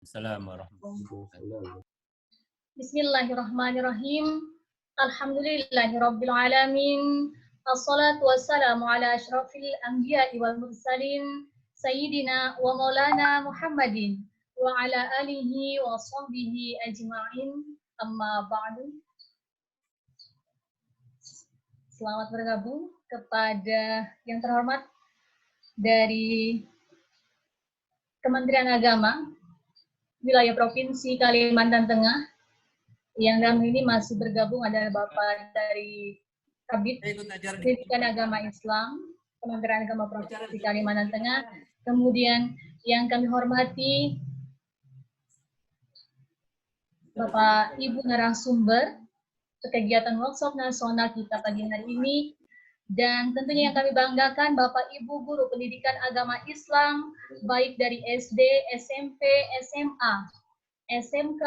Assalamualaikum warahmatullahi wabarakatuh. Bismillahirrahmanirrahim. Alhamdulillahirabbil alamin. Assalatu wassalamu ala asyrafil anbiya'i wal mursalin sayyidina wa maulana Muhammadin wa ala alihi wa sahbihi ajma'in. Amma ba'du. Selamat bergabung kepada yang terhormat dari Kementerian Agama Wilayah Provinsi Kalimantan Tengah. Yang dalam ini masih bergabung adalah Bapak dari Kabid Pendidikan Agama Islam Kementerian Agama Provinsi Kalimantan Tengah. Kemudian yang kami hormati Bapak Ibu narasumber kegiatan workshop nasional kita pagi hari ini. Dan tentunya yang kami banggakan Bapak Ibu guru pendidikan agama Islam baik dari SD, SMP, SMA, SMK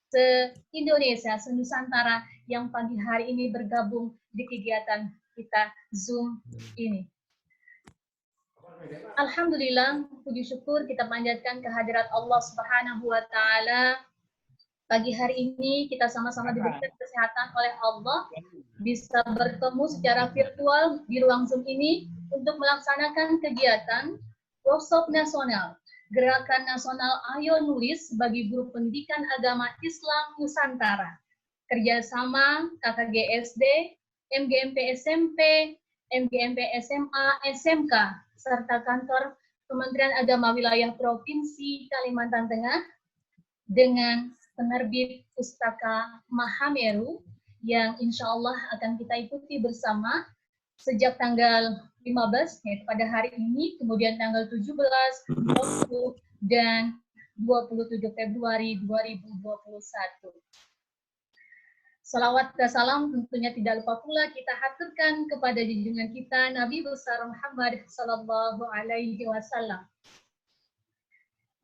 se-Indonesia, se-Nusantara yang pagi hari ini bergabung di kegiatan kita Zoom ini. Alhamdulillah, puji syukur kita panjatkan kehadirat Allah Subhanahu wa Ta'ala. Pagi hari ini kita sama-sama diberikan kesehatan oleh Allah, bisa bertemu secara virtual di ruang Zoom ini untuk melaksanakan kegiatan workshop nasional Gerakan Nasional Ayo Nulis bagi Guru Pendidikan Agama Islam Nusantara, kerjasama KKG SD, MGMP SMP, MGMP SMA, SMK, serta kantor Kementerian Agama Wilayah Provinsi Kalimantan Tengah dengan penerbit Pustaka Mahameru yang insya Allah akan kita ikuti bersama sejak tanggal 15, yaitu pada hari ini, kemudian tanggal 17, 20, dan 27 Februari 2021. Salawat dan salam tentunya tidak lupa pula kita haturkan kepada junjungan kita Nabi besar Muhammad Sallallahu Alaihi Wasallam.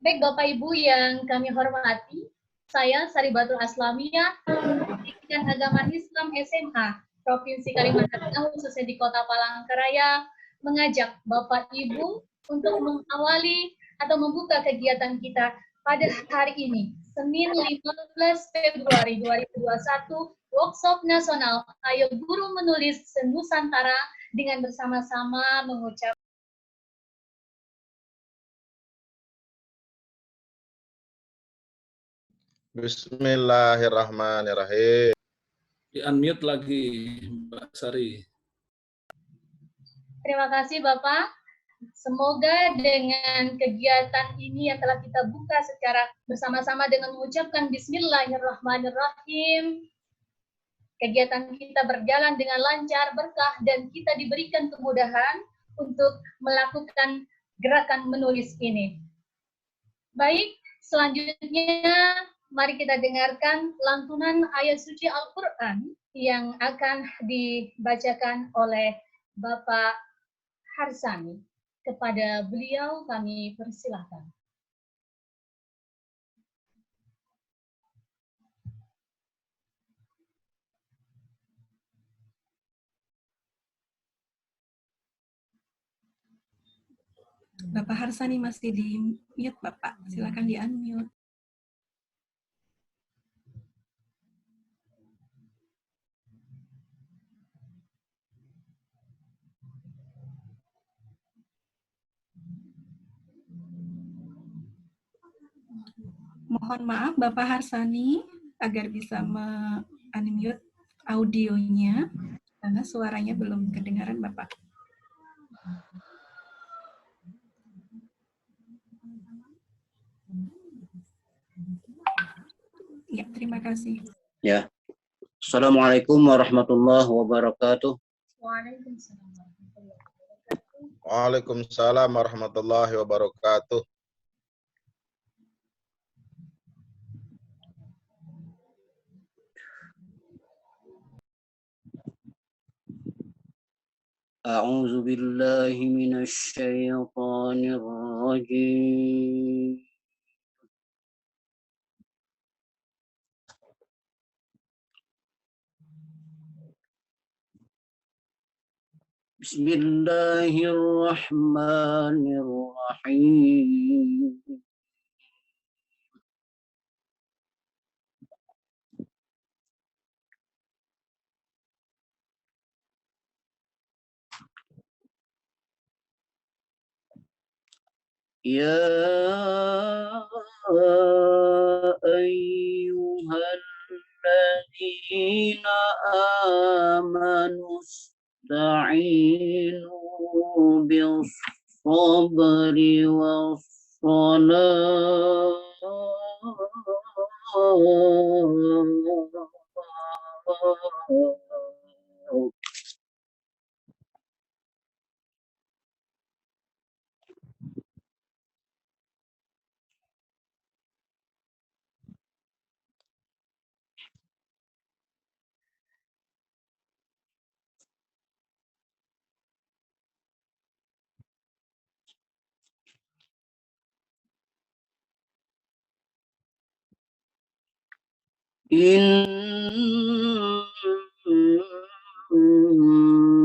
Baik Bapak Ibu yang kami hormati, saya Saribatul Aslamiyah, Pendidikan Agama Islam SMA, Provinsi Kalimantan Tengah, khususnya di Kota Palangkaraya, mengajak Bapak Ibu untuk mengawali atau membuka kegiatan kita pada hari ini, Senin 15 Februari 2021, Workshop Nasional Ayo Guru Menulis Se-Nusantara dengan bersama-sama mengucap Bismillahirrahmanirrahim. Di-unmute lagi, Mbak Sari. Terima kasih Bapak. Semoga dengan kegiatan ini yang telah kita buka secara bersama-sama dengan mengucapkan Bismillahirrahmanirrahim, kegiatan kita berjalan dengan lancar, berkah, dan kita diberikan kemudahan untuk melakukan gerakan menulis ini. Baik, selanjutnya mari kita dengarkan lantunan ayat suci Al-Quran yang akan dibacakan oleh Bapak Harsani. Kepada beliau kami persilahkan. Bapak Harsani masih di mute, Bapak. Silakan di unmute. Mohon maaf Bapak Harsani agar bisa unmute audionya karena suaranya belum kedengaran Bapak. Ya, terima kasih. Ya. Assalamualaikum warahmatullahi wabarakatuh. Waalaikumsalam warahmatullahi wabarakatuh. A'udzu billahi minasy syaithanir rajim. Bismillahirrahmanirrahim. يا أيها الذين آمنوا استعينوا بالصبر والصلاة. إن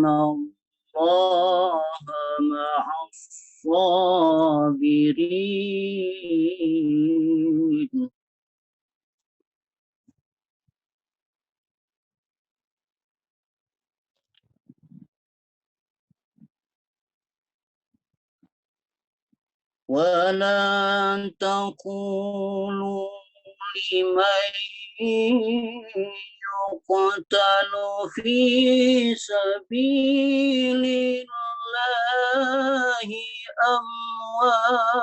الله مع الصابرين. ولا تقولوا لمن يقتل في سبيل الله أموات،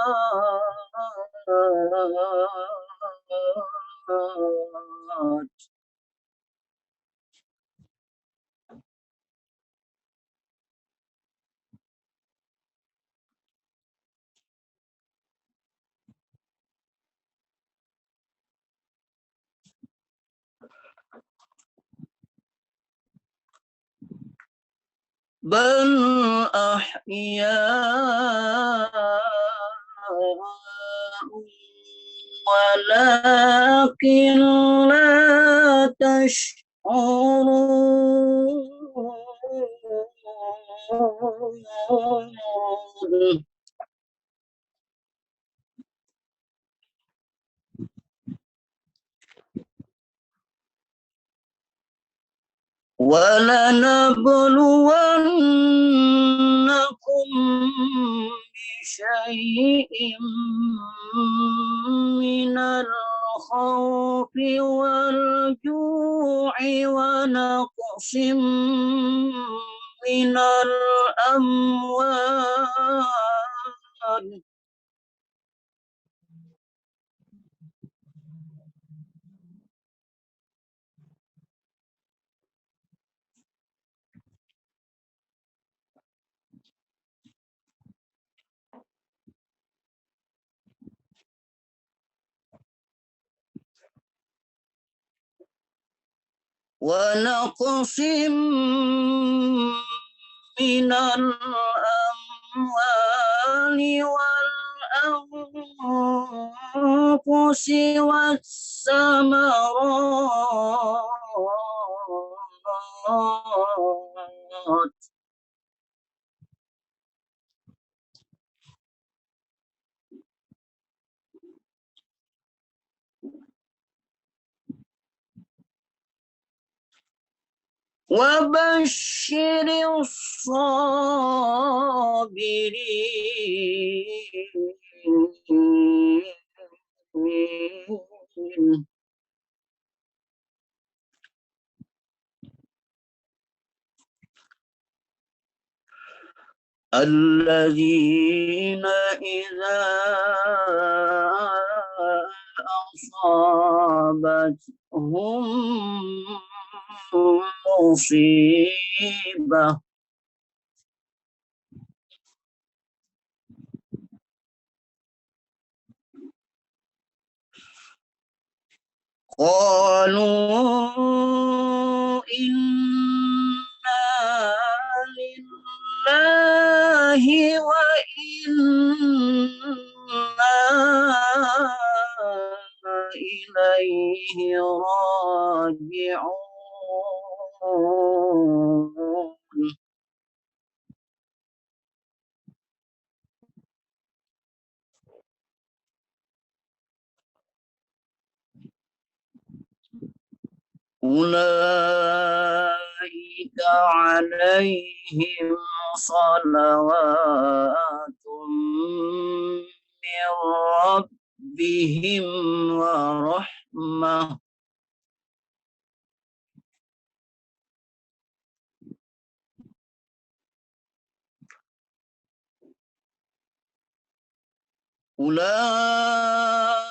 بل أحياء ولكن لا تشعرون. ولنبلونكم بشيء من الخوف والجوع ونقص من الأموال ونقص من الأموال والأنفس والثمرات. وبشر الصابرين الذين إذا أصابتهم مصيبة قالوا إنا لله وإنا إليه راجعون. أولئك عليهم صلوات ربهم ورحمة أولئك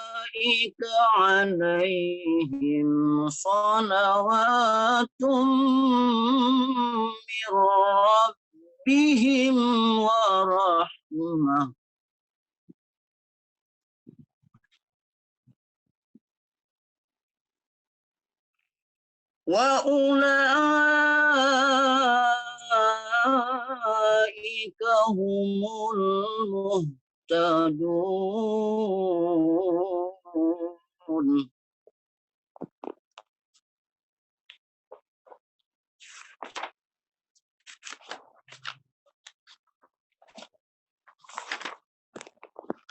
عليهم صلوات من ربهم ورحمة وأولئك هم المهتدون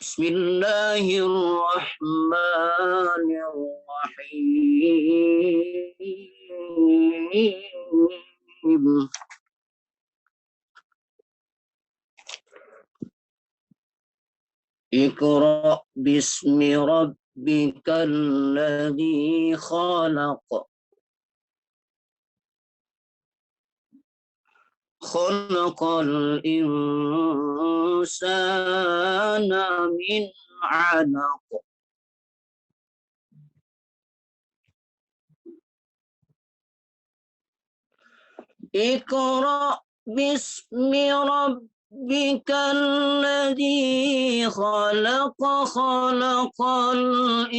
بسم الله الرحمن الرحيم اقرأ باسم ربك الذي خلق خلق الإنسان من علق اقرأ باسم ربك الذي خلق خلق الإنسان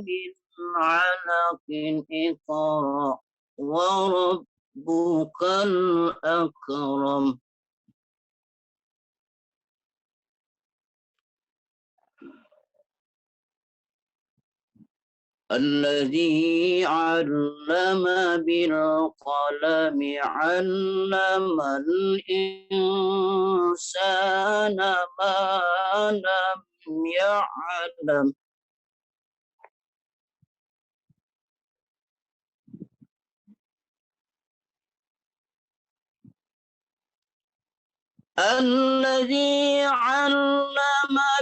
من علق اقرأ وربك الأكرم الذي علم بالقلم علم الإنسان ما لم يعلم الذي علم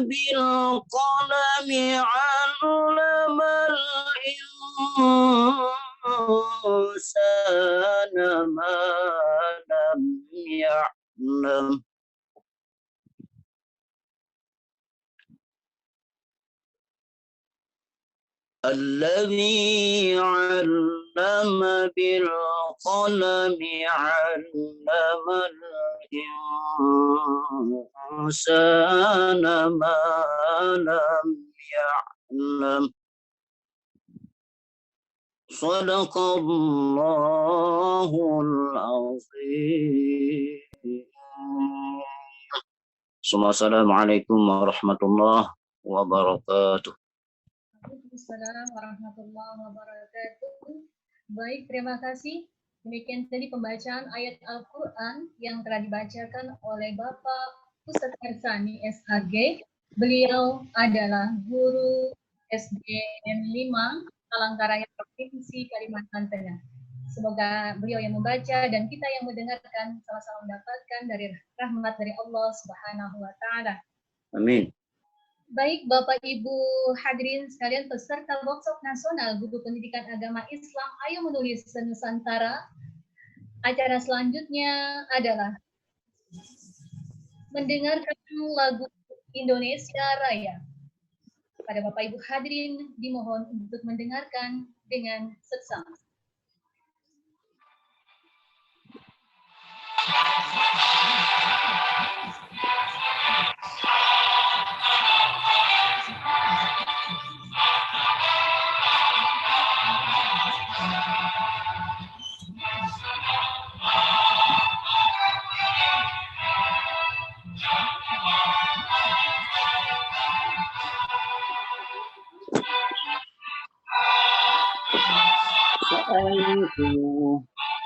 بالقلم علم الإنسان ما لم يعلم الذي علم بالقلم علم الإنسان ما لم يعلم صدق الله العظيم. Assalamualaikum warahmatullahi wabarakatuh. Waalaikumsalam warahmatullahi wabarakatuh. Baik, terima kasih. Demikian tadi pembacaan ayat Al-Quran yang telah dibacakan oleh Bapak Ustadz Hersani SHG. Beliau adalah guru SDN 5 Palangkaraya Provinsi Kalimantan Tengah. Semoga beliau yang membaca dan kita yang mendengarkan sama-sama mendapatkan dari rahmat dari Allah Subhanahu wa Ta'ala. Amin. Baik Bapak Ibu hadirin sekalian peserta workshop nasional Guru Pendidikan Agama Islam Ayo Menulis Senusantara. Acara selanjutnya adalah mendengarkan lagu Indonesia Raya. Pada Bapak Ibu hadirin dimohon untuk mendengarkan dengan seksama. Sa'aitu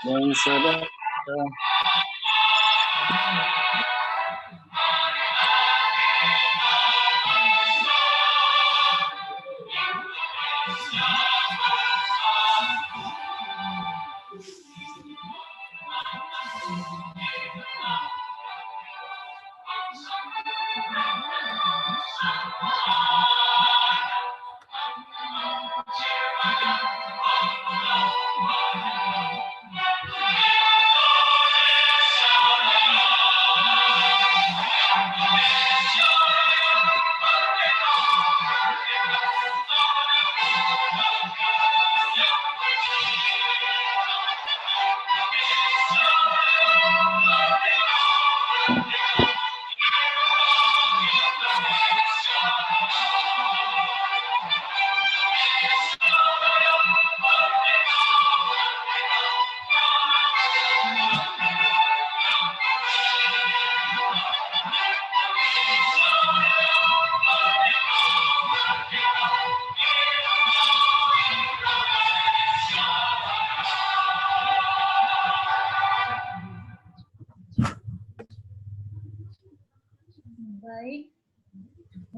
dan saudara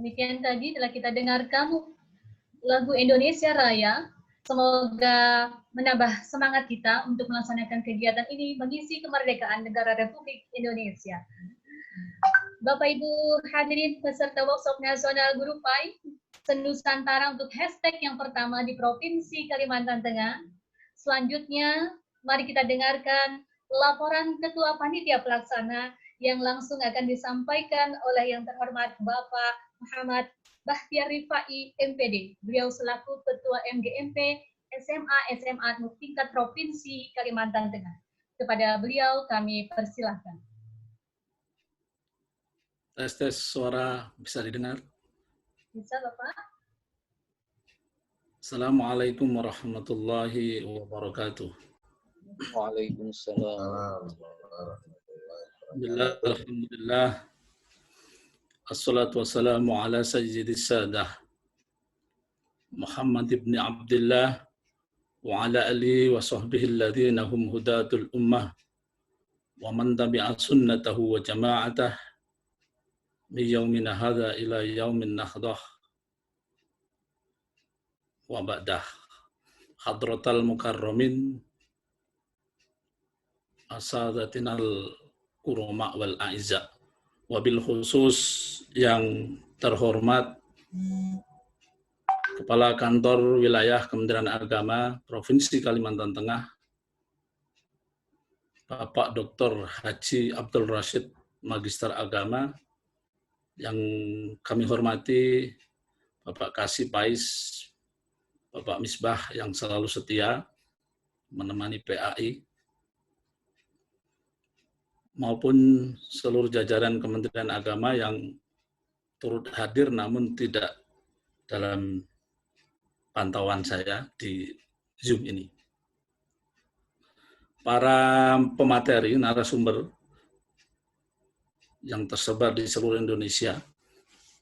Demikian tadi telah kita dengarkan lagu Indonesia Raya. Semoga menambah semangat kita untuk melaksanakan kegiatan ini mengisi kemerdekaan negara Republik Indonesia. Bapak Ibu hadirin peserta workshop nasional Guru PAI Senusantara untuk hashtag yang pertama di Provinsi Kalimantan Tengah. Selanjutnya, mari kita dengarkan laporan Ketua Panitia Pelaksana yang langsung akan disampaikan oleh yang terhormat Bapak Muhammad Bahtiar Rifai, MPD. Beliau selaku Ketua MGMP SMA tingkat Provinsi Kalimantan Tengah. Kepada beliau kami persilahkan. Tes suara bisa didengar? Bisa Bapak? Assalamualaikum warahmatullahi wabarakatuh. Waalaikumsalam. Alhamdulillah. Assalatu wassalamu ala sayyidis sadah Muhammad ibn Abdullah wa ala alihi wa sahbihi alladhina hum hudatul ummah wa man tabi'a sunnatahu wa jama'atah min yaumina hadha ila yaumin nahdah wa ba'dah. Hadratal mukarramin asadatinal kurama wal a'izza. Wabil khusus yang terhormat Kepala Kantor Wilayah Kementerian Agama Provinsi Kalimantan Tengah, Bapak Dr. Haji Abdul Rashid, Magister Agama, yang kami hormati Bapak Kasih Pais, Bapak Misbah yang selalu setia menemani PAI, maupun seluruh jajaran Kementerian Agama yang turut hadir namun tidak dalam pantauan saya di Zoom ini. Para pemateri, narasumber yang tersebar di seluruh Indonesia,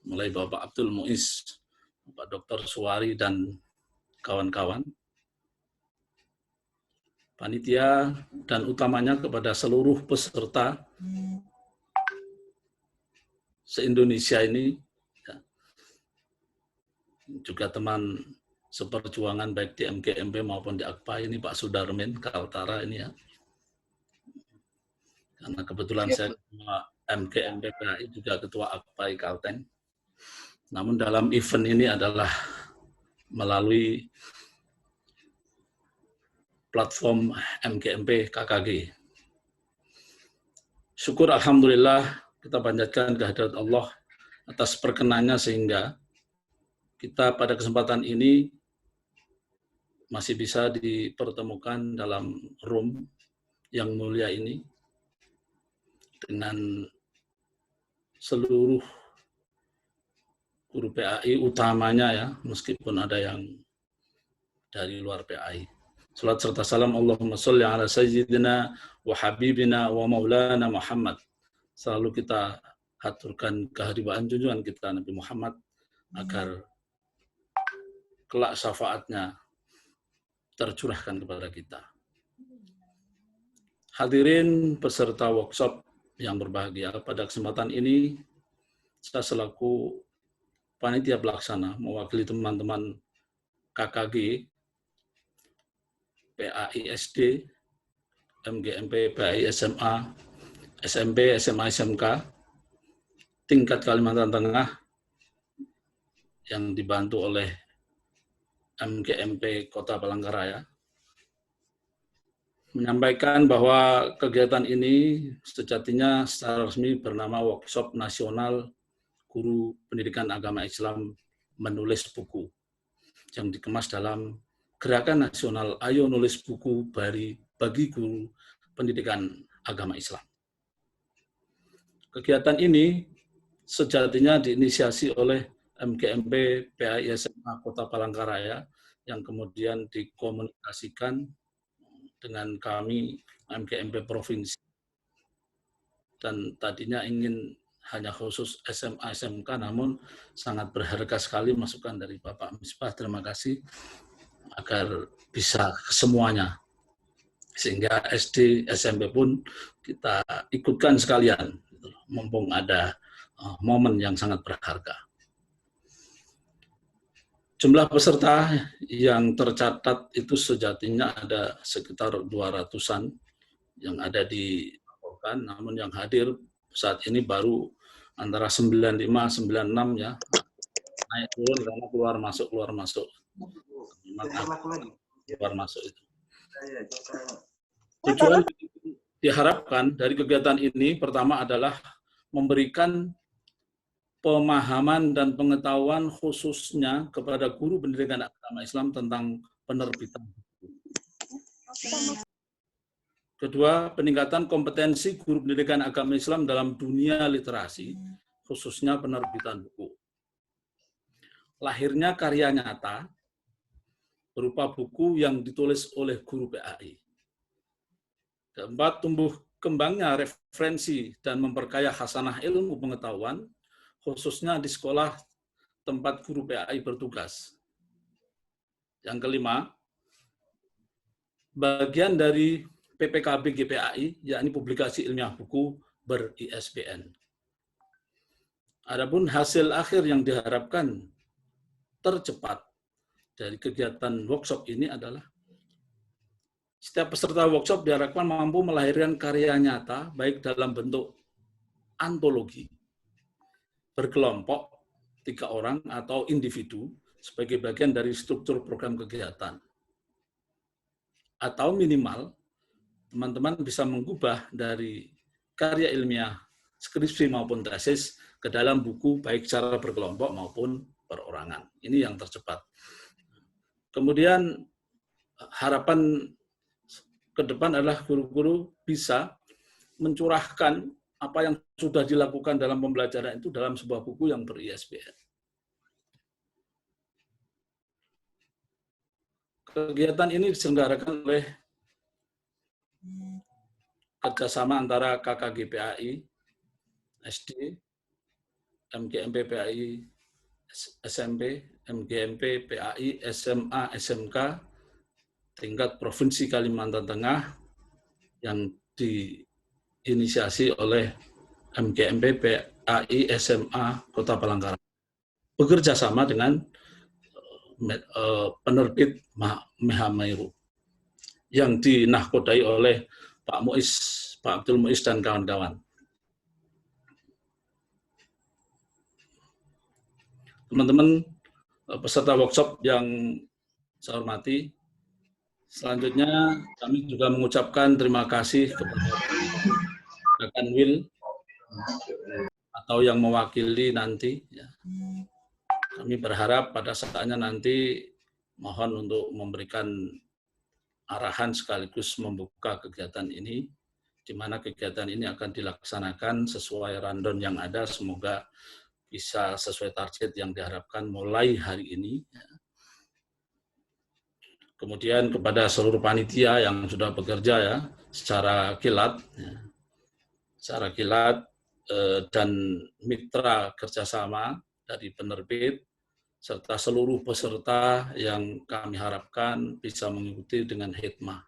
mulai Bapak Abdul Muiz, Bapak Dr. Suwari, dan kawan-kawan, panitia, dan utamanya kepada seluruh peserta se-Indonesia ini, ya, juga teman seperjuangan baik di MGMP maupun di AKPAI, ini Pak Sudarmin Kaltara ini ya. Karena kebetulan saya ketua MGMP PAI juga ketua AKPAI Kalteng. Namun dalam event ini adalah melalui platform MGMP KKG. Syukur alhamdulillah kita panjatkan kehadirat Allah atas perkenannya sehingga kita pada kesempatan ini masih bisa dipertemukan dalam room yang mulia ini dengan seluruh guru PAI utamanya ya, meskipun ada yang dari luar PAI. Salat serta salam Allahumma sholli ala sayyidina wa habibina wa maulana Muhammad. Selalu kita haturkan kehadiran junjungan kita Nabi Muhammad agar kelak syafaatnya tercurahkan kepada kita. Hadirin peserta workshop yang berbahagia, pada kesempatan ini saya selaku panitia pelaksana mewakili teman-teman KKG, PAI SD, MGMP, PAI SMA, SMP, SMA, SMK, tingkat Kalimantan Tengah yang dibantu oleh MGMP Kota Palangkaraya, menyampaikan bahwa kegiatan ini sejatinya secara resmi bernama Workshop Nasional Guru Pendidikan Agama Islam Menulis Buku, yang dikemas dalam Gerakan Nasional Ayo Nulis Buku bagi Guru Pendidikan Agama Islam. Kegiatan ini sejatinya diinisiasi oleh MGMP PAI SMA Kota Palangkaraya yang kemudian dikomunikasikan dengan kami MGMP Provinsi. Dan tadinya ingin hanya khusus SMA SMK, namun sangat berharga sekali masukan dari Bapak Misbah. Terima kasih agar bisa semuanya. Sehingga SD, SMP pun kita ikutkan sekalian, mumpung ada momen yang sangat berharga. Jumlah peserta yang tercatat itu sejatinya ada sekitar 200-an yang ada di laporkan, namun yang hadir saat ini baru antara 95-96 ya, naik turun karena keluar masuk itu. Tujuan diharapkan dari kegiatan ini pertama adalah memberikan pemahaman dan pengetahuan khususnya kepada guru pendidikan agama Islam tentang penerbitan buku. Kedua, peningkatan kompetensi guru pendidikan agama Islam dalam dunia literasi, khususnya penerbitan buku. Lahirnya karya nyata berupa buku yang ditulis oleh guru PAI. Keempat, tumbuh kembangnya referensi dan memperkaya khasanah ilmu pengetahuan, khususnya di sekolah tempat guru PAI bertugas. Yang kelima, bagian dari PPKB GPAI, yakni publikasi ilmiah buku ber-ISBN. Adapun hasil akhir yang diharapkan tercepat dari kegiatan workshop ini adalah setiap peserta workshop diharapkan mampu melahirkan karya nyata, baik dalam bentuk antologi, berkelompok 3 orang atau individu sebagai bagian dari struktur program kegiatan. Atau minimal, teman-teman bisa mengubah dari karya ilmiah, skripsi maupun tesis ke dalam buku baik secara berkelompok maupun perorangan. Ini yang tercepat. Kemudian harapan ke depan adalah guru-guru bisa mencurahkan apa yang sudah dilakukan dalam pembelajaran itu dalam sebuah buku yang ber-ISBN. Kegiatan ini diselenggarakan oleh kerjasama antara KKGPAI, SD, MGMP PAI, SMP, MGMP PAI, SMA, SMK, tingkat Provinsi Kalimantan Tengah yang diinisiasi oleh MGMP PAI SMA Kota Palangkaraya. Bekerja sama dengan penerbit Mehamairu yang dinahkodai oleh Pak Abdul Muiz dan kawan-kawan. Teman-teman peserta workshop yang saya hormati, selanjutnya kami juga mengucapkan terima kasih kepada rekan Will atau yang mewakili nanti. Kami berharap pada saatnya nanti mohon untuk memberikan arahan sekaligus membuka kegiatan ini, di mana kegiatan ini akan dilaksanakan sesuai rundown yang ada, semoga bisa sesuai target yang diharapkan mulai hari ini. Kemudian kepada seluruh panitia yang sudah bekerja ya secara kilat dan mitra kerjasama dari penerbit, serta seluruh peserta yang kami harapkan bisa mengikuti dengan hikmah.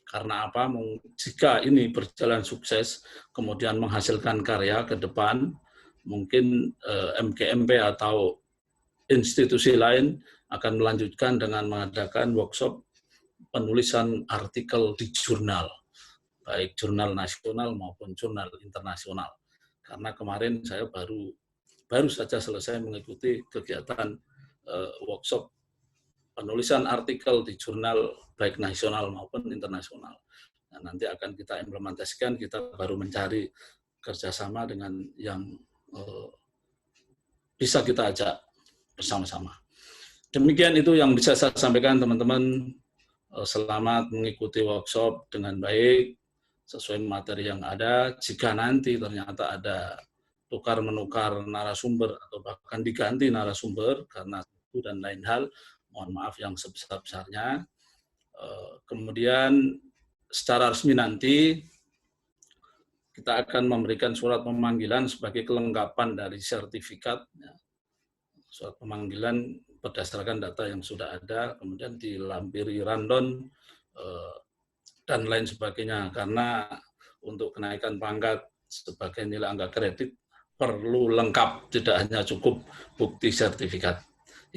Karena apa? Jika ini berjalan sukses, kemudian menghasilkan karya ke depan, mungkin MGMP atau institusi lain akan melanjutkan dengan mengadakan workshop penulisan artikel di jurnal, baik jurnal nasional maupun jurnal internasional. Karena kemarin saya baru saja selesai mengikuti kegiatan workshop penulisan artikel di jurnal baik nasional maupun internasional. Nah, nanti akan kita implementasikan, kita baru mencari kerjasama dengan yang bisa kita ajak bersama-sama. Demikian itu yang bisa saya sampaikan, teman-teman. Selamat mengikuti workshop dengan baik, sesuai materi yang ada. Jika nanti ternyata ada tukar-menukar narasumber atau bahkan diganti narasumber karena itu dan lain hal, mohon maaf yang sebesar-besarnya. Kemudian secara resmi nanti kita akan memberikan surat pemanggilan sebagai kelengkapan dari sertifikat. Surat pemanggilan berdasarkan data yang sudah ada, kemudian dilampiri rundown dan lain sebagainya. Karena untuk kenaikan pangkat sebagai nilai angka kredit perlu lengkap, tidak hanya cukup bukti sertifikat.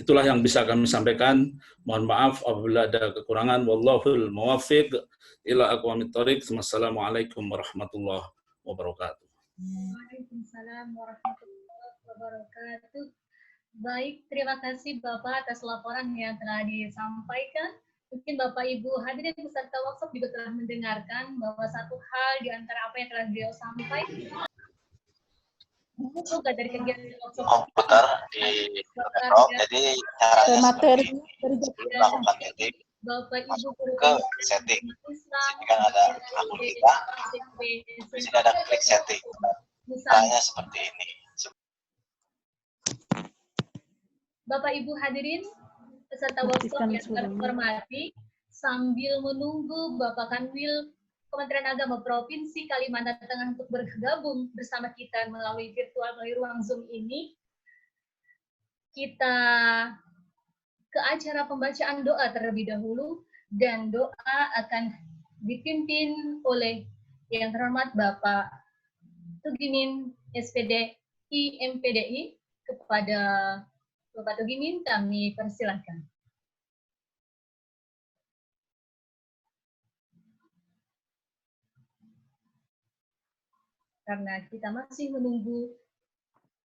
Itulah yang bisa kami sampaikan. Mohon maaf apabila ada kekurangan. Wallahul muwaffiq ila aqwamit thoriq. Wassalamualaikum warahmatullahi wabarakatuh. Waalaikumsalam warahmatullahi wabarakatuh. Baik, terima kasih Bapak atas laporan yang telah disampaikan. Mungkin Bapak Ibu hadirin peserta workshop juga telah mendengarkan bahwa satu hal di antara apa yang telah beliau sampaikan juga dari kegiatan workshop komputer di laptop, jadi caranya seperti ini. Sebelum melakukan edit, Bapak Ibu ke setting. Di sini kan ada akun kita, di sini ada klik setting. Caranya seperti ini. Bapak Ibu hadirin peserta workshop yang terhormati, sambil menunggu Bapak Kanwil Kementerian Agama Provinsi Kalimantan Tengah untuk bergabung bersama kita melalui ruang Zoom ini, kita ke acara pembacaan doa terlebih dahulu, dan doa akan dipimpin oleh yang terhormat Bapak Tugimin SPD IMPDI. Kepada Bapak Tugimin kami persilahkan. Karena kita masih menunggu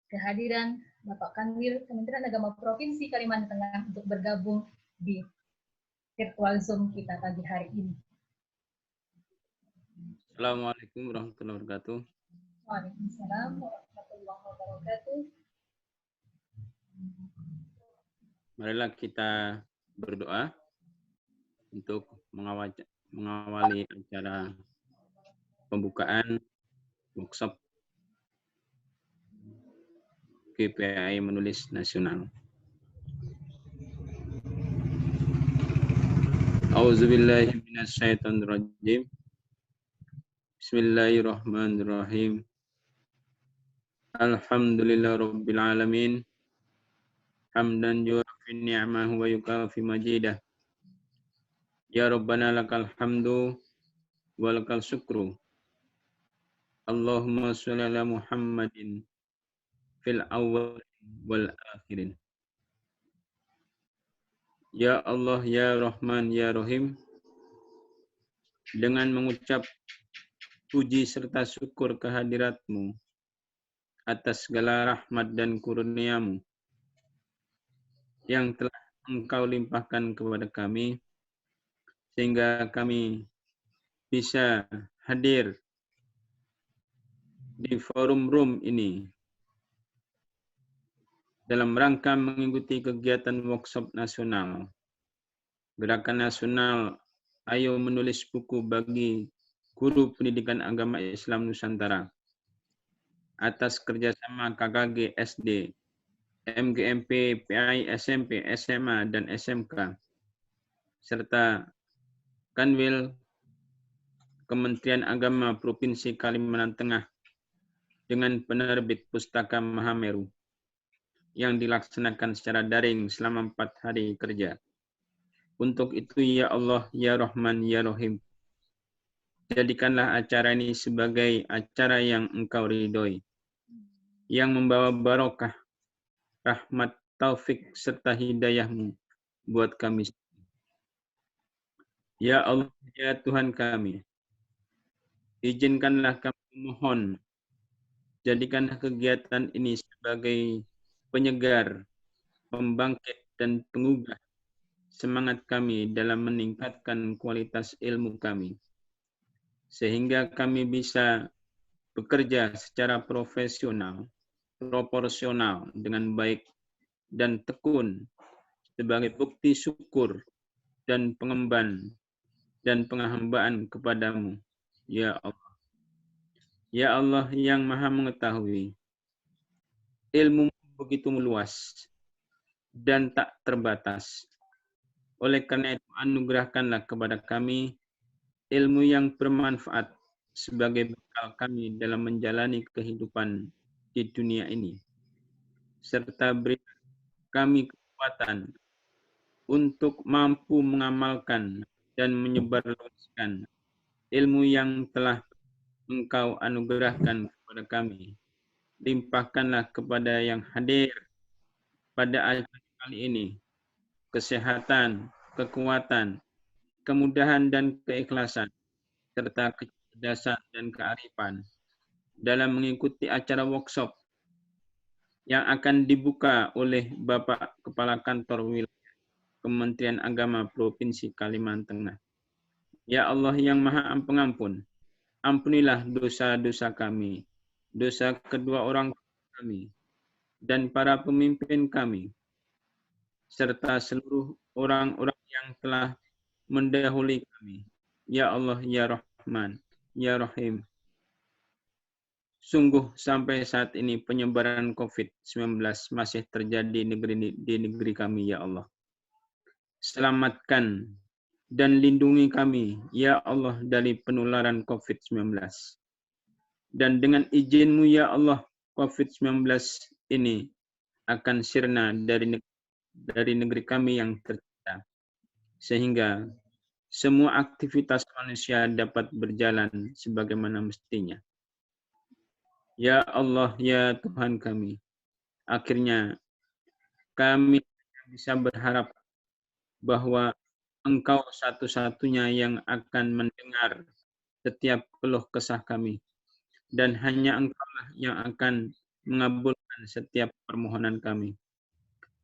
kehadiran Bapak Kanwil Kementerian Agama Provinsi Kalimantan Tengah untuk bergabung di virtual Zoom kita pagi hari ini. Assalamualaikum warahmatullahi wabarakatuh. Waalaikumsalam warahmatullahi wabarakatuh. Marilah kita berdoa untuk mengawali acara pembukaan workshop GPAI Menulis Nasional. A'udzubillahi minasyaitonirrajim. Bismillahirrahmanirrahim. Alhamdulillahirabbil alamin. Hamdan yuwafi ni'amahu wa yukafi majidah. Ya Rabbana lakal hamdu wa lakal syukru. Allahumma sholli ala Muhammadin fil awwal wal akhirin. Ya Allah, ya Rahman, ya Rahim, dengan mengucap puji serta syukur kehadirat-Mu atas segala rahmat dan kurnia-Mu yang telah Engkau limpahkan kepada kami, sehingga kami bisa hadir di forum room ini dalam rangka mengikuti kegiatan workshop nasional, Gerakan Nasional Ayo Menulis Buku bagi Guru Pendidikan Agama Islam Nusantara, atas kerjasama KKG SD, MGMP, PAI SMP, SMA, dan SMK, serta Kanwil Kementerian Agama Provinsi Kalimantan Tengah dengan penerbit Pustaka Mahameru yang dilaksanakan secara daring selama 4 hari kerja. Untuk itu, ya Allah, ya Rahman, ya Rahim, jadikanlah acara ini sebagai acara yang Engkau ridhoi, yang membawa barokah, rahmat, taufik, serta hidayah-Mu buat kami. Ya Allah, ya Tuhan kami, izinkanlah kami mohon, jadikanlah kegiatan ini sebagai penyegar, pembangkit, dan pengubah semangat kami dalam meningkatkan kualitas ilmu kami, sehingga kami bisa bekerja secara profesional, proporsional, dengan baik dan tekun sebagai bukti syukur dan pengemban dan penghambaan kepadamu, ya Allah. Ya Allah yang Maha Mengetahui, ilmu begitu luas dan tak terbatas. Oleh karena itu, anugerahkanlah kepada kami ilmu yang bermanfaat sebagai bekal kami dalam menjalani kehidupan di dunia ini, serta beri kami kekuatan untuk mampu mengamalkan dan menyebarluaskan ilmu yang telah Engkau anugerahkan kepada kami. Limpahkanlah kepada yang hadir pada acara kali ini, kesehatan, kekuatan, kemudahan dan keikhlasan, serta kecerdasan dan kearifan dalam mengikuti acara workshop yang akan dibuka oleh Bapak Kepala Kantor Wilayah Kementerian Agama Provinsi Kalimantan Tengah. Ya Allah yang Maha Pengampun, ampunilah dosa-dosa kami, dosa kedua orang kami, dan para pemimpin kami, serta seluruh orang-orang yang telah mendahului kami. Ya Allah, Ya Rahman, Ya Rahim. Sungguh sampai saat ini penyebaran COVID-19 masih terjadi di negeri kami, Ya Allah. Selamatkan dan lindungi kami, Ya Allah, dari penularan COVID-19. Dan dengan izin-Mu, Ya Allah, COVID-19 ini akan sirna dari negeri kami yang tercinta, sehingga semua aktivitas manusia dapat berjalan sebagaimana mestinya. Ya Allah, ya Tuhan kami, akhirnya kami bisa berharap bahwa Engkau satu-satunya yang akan mendengar setiap keluh kesah kami, dan hanya Engkaulah yang akan mengabulkan setiap permohonan kami.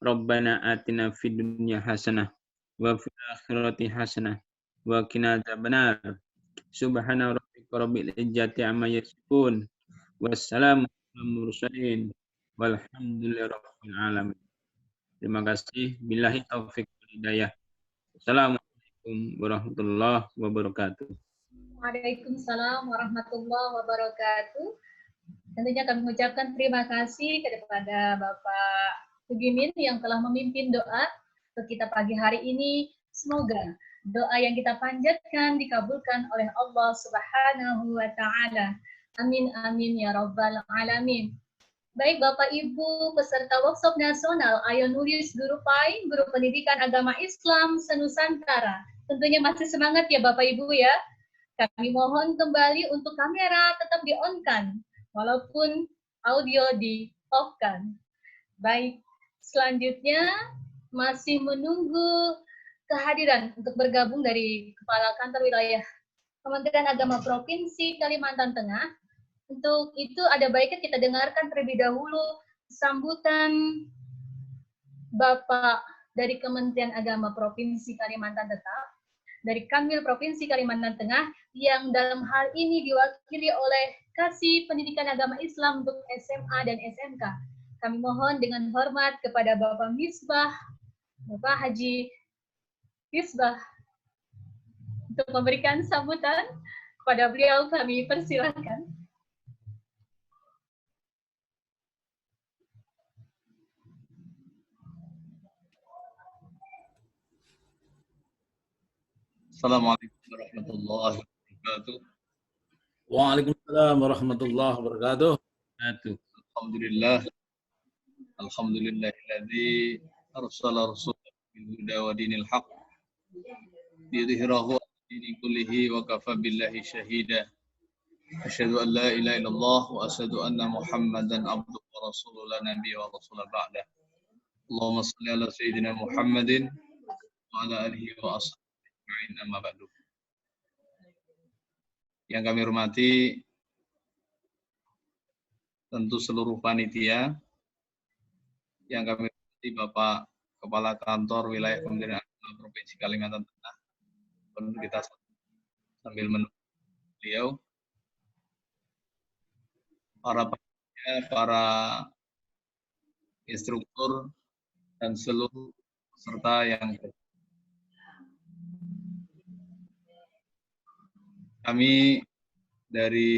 Rabbana atina fid dunya hasanah wa fil akhirati hasanah wa qina adzabannar. Subhana rabbika rabbil izzati amma yasifun. Wassalamu ala mursalin walhamdulillahi rabbil alamin. Terima kasih. Billahi taufik wal hidayah. Assalamualaikum warahmatullahi wabarakatuh. Waalaikumsalam warahmatullahi wabarakatuh. Tentunya kami mengucapkan terima kasih kepada Bapak Sugimin yang telah memimpin doa untuk kita pagi hari ini. Semoga doa yang kita panjatkan dikabulkan oleh Allah Subhanahu wa Ta'ala. Amin, amin, ya Rabbal Alamin. Baik Bapak Ibu peserta workshop nasional, ayo nulis Guru PAI, Guru Pendidikan Agama Islam Senusantara. Tentunya masih semangat ya Bapak Ibu ya. Kami mohon kembali untuk kamera tetap di-on-kan, walaupun audio di-off-kan. Baik, selanjutnya masih menunggu kehadiran untuk bergabung dari Kepala Kantor Wilayah Kementerian Agama Provinsi Kalimantan Tengah. Untuk itu ada baiknya kita dengarkan terlebih dahulu sambutan Bapak dari Kementerian Agama Provinsi Kalimantan Tengah, dari Kanwil Provinsi Kalimantan Tengah, yang dalam hal ini diwakili oleh Kasih Pendidikan Agama Islam untuk SMA dan SMK. Kami mohon dengan hormat kepada Bapak Misbah, Bapak Haji Misbah, untuk memberikan sambutan kepada beliau. Kami persilakan. Assalamualaikum warahmatullahi wabarakatuh. Waalaikumsalam warahmatullahi wabarakatuh. Alhamdulillah. Alhamdulillahilladzi arsala rasulahu bil huda wa dinil haqq liyudhhirahu 'ala dini kullihi wa kafa billahi shahida. Asyhadu an la ilaha illallah wa asyhadu anna Muhammadan abduhu wa rasuluhu la nabiyya wa rasula ba'da. Allahumma shalli ala sayyidina Muhammadin wa ala alihi wa ashabihi amma ba'du. Yang kami hormati tentu seluruh panitia, yang kami hormati Bapak Kepala Kantor Wilayah Kementerian Agama Provinsi Kalimantan Tengah. Tentu kita sambil menunggu beliau, para panitia, para instruktur, dan seluruh peserta yang kami dari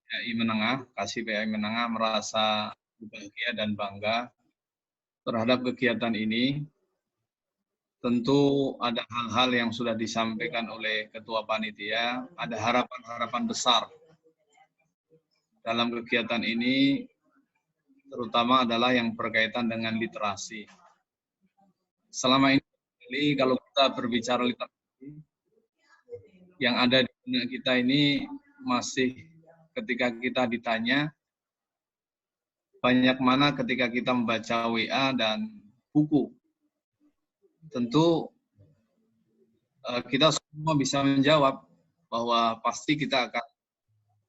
PAI Menengah, Kasih PAI Menengah merasa bahagia dan bangga terhadap kegiatan ini. Tentu ada hal-hal yang sudah disampaikan oleh Ketua Panitia, ada harapan-harapan besar dalam kegiatan ini, terutama adalah yang berkaitan dengan literasi. Selama ini kalau kita berbicara literasi, yang ada di benak kita ini masih ketika kita ditanya banyak mana ketika kita membaca WA dan buku. Tentu kita semua bisa menjawab bahwa pasti kita akan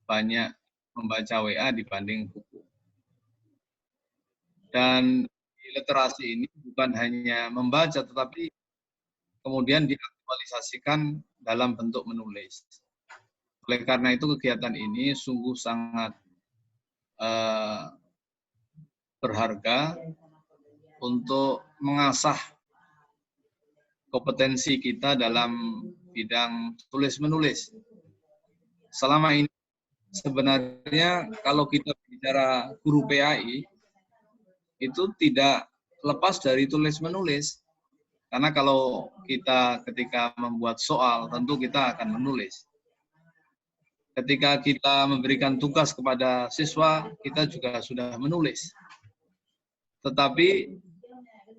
banyak membaca WA dibanding buku. Dan literasi ini bukan hanya membaca, tetapi kemudian diaktualisasikan dalam bentuk menulis. Oleh karena itu kegiatan ini sungguh sangat berharga untuk mengasah kompetensi kita dalam bidang tulis-menulis. Selama ini sebenarnya kalau kita bicara guru PAI, itu tidak lepas dari tulis-menulis. Karena kalau kita ketika membuat soal, tentu kita akan menulis. Ketika kita memberikan tugas kepada siswa, kita juga sudah menulis. Tetapi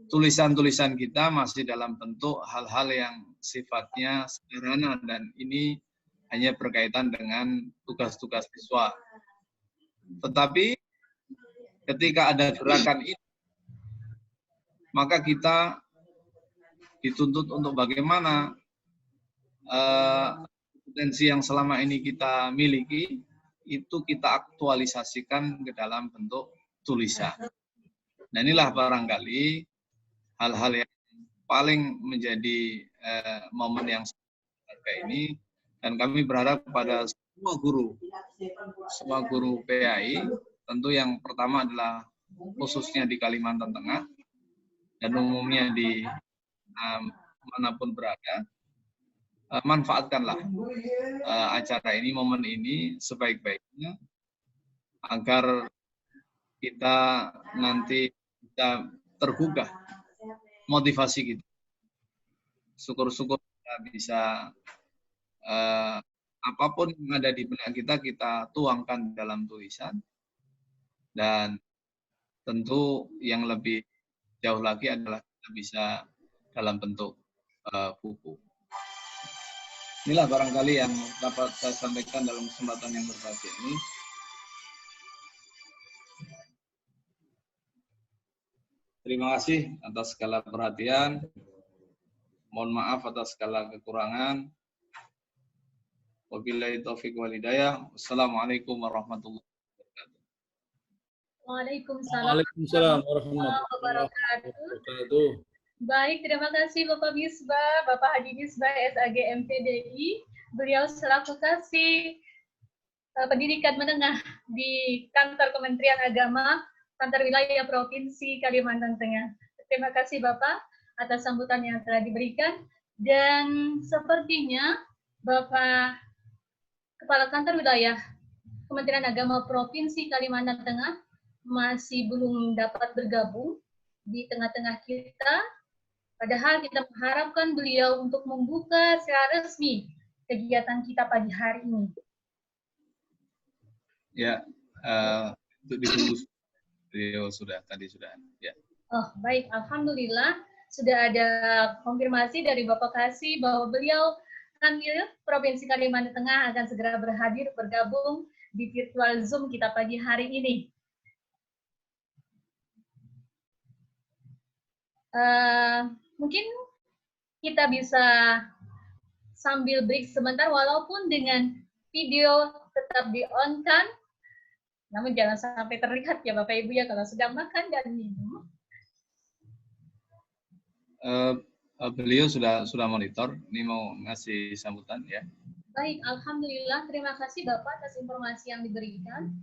tulisan-tulisan kita masih dalam bentuk hal-hal yang sifatnya sederhana dan ini hanya berkaitan dengan tugas-tugas siswa. Tetapi ketika ada gerakan ini, maka kita dituntut untuk bagaimana potensi yang selama ini kita miliki itu kita aktualisasikan ke dalam bentuk tulisan. Nah, inilah barangkali hal-hal yang paling menjadi momen yang berharga ini, dan kami berharap kepada semua guru PAI, tentu yang pertama adalah khususnya di Kalimantan Tengah dan umumnya di manapun berada, manfaatkanlah acara ini, momen ini sebaik-baiknya agar kita nanti bisa tergugah motivasi kita. Syukur-syukur kita bisa apapun yang ada di benak kita tuangkan dalam tulisan, dan tentu yang lebih jauh lagi adalah kita bisa dalam bentuk buku. Inilah barangkali yang dapat saya sampaikan dalam kesempatan yang berbahagia ini. Terima kasih atas segala perhatian. Mohon maaf atas segala kekurangan. Wabillahi taufiq wal hidayah. Wassalamualaikum warahmatullahi wabarakatuh. Waalaikumsalam warahmatullahi wabarakatuh. Baik, terima kasih Bapak Misbah, Bapak Hadi Misbah, SAG MPDI. Beliau selaku Kasih Pendidikan Menengah di Kantor Kementerian Agama, Kantor Wilayah Provinsi Kalimantan Tengah. Terima kasih Bapak atas sambutan yang telah diberikan. Dan sepertinya Bapak Kepala Kantor Wilayah Kementerian Agama Provinsi Kalimantan Tengah masih belum dapat bergabung di tengah-tengah kita. Padahal kita mengharapkan beliau untuk membuka secara resmi kegiatan kita pagi hari ini. Ya, untuk ditunggu. Beliau tadi sudah. Ya. Oh, baik. Alhamdulillah sudah ada konfirmasi dari Bapak Kasih bahwa beliau Kanwil Provinsi Kalimantan Tengah akan segera bergabung di virtual Zoom kita pagi hari ini. Mungkin kita bisa sambil break sebentar, walaupun dengan video tetap di-on-kan, namun jangan sampai terlihat ya Bapak Ibu ya kalau sedang makan dan minum. Beliau sudah monitor, ini mau ngasih sambutan ya. Baik, alhamdulillah, terima kasih Bapak atas informasi yang diberikan.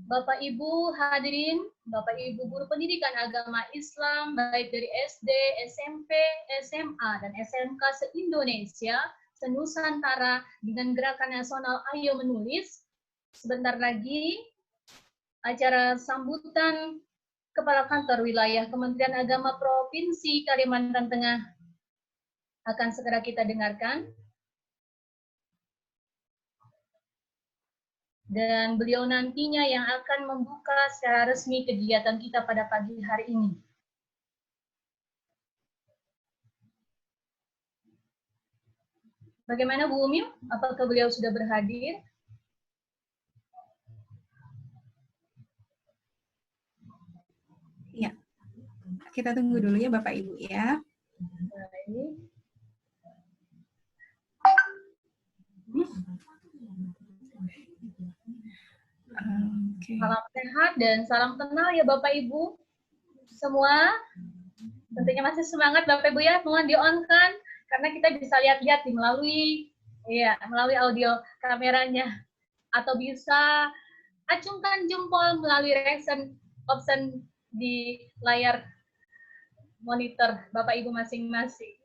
Bapak Ibu hadirin, Bapak Ibu guru pendidikan agama Islam baik dari SD, SMP, SMA dan SMK se-Indonesia, se-Nusantara dengan Gerakan Nasional Ayo Menulis. Sebentar lagi acara sambutan Kepala Kantor Wilayah Kementerian Agama Provinsi Kalimantan Tengah akan segera kita dengarkan. Dan beliau nantinya yang akan membuka secara resmi kegiatan kita pada pagi hari ini. Bagaimana Bu Umi? Apakah beliau sudah berhadir? kita tunggu dulu ya Bapak Ibu ya. Baik. Oke. Salam sehat dan salam kenal ya Bapak Ibu semua. Tentunya masih semangat Bapak Ibu ya, mohon di-on-kan karena kita bisa lihat-lihat melalui audio kameranya atau bisa acungkan jempol melalui reaction option di layar monitor Bapak Ibu masing-masing.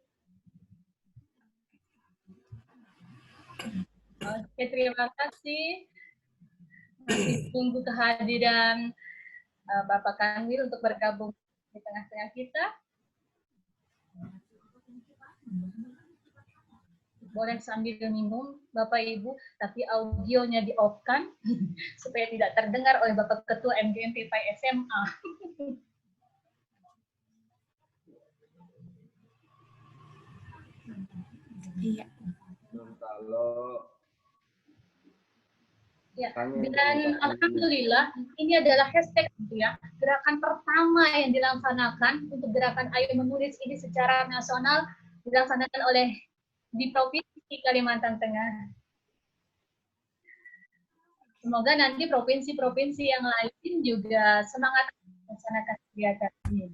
Oke, terima kasih. Masih tunggu kehadiran Bapak Kanwil untuk bergabung di tengah-tengah kita. Boleh sambil minum Bapak Ibu, tapi audionya di-off-kan supaya tidak terdengar oleh Bapak Ketua MGMP PAI SMA. Iya. Kalau Ya, dan alhamdulillah ini adalah hashtag ya, gerakan pertama yang dilaksanakan untuk gerakan Ayo Menulis ini secara nasional dilaksanakan oleh di Provinsi Kalimantan Tengah. Semoga nanti provinsi-provinsi yang lain juga semangat melaksanakan kegiatan ini.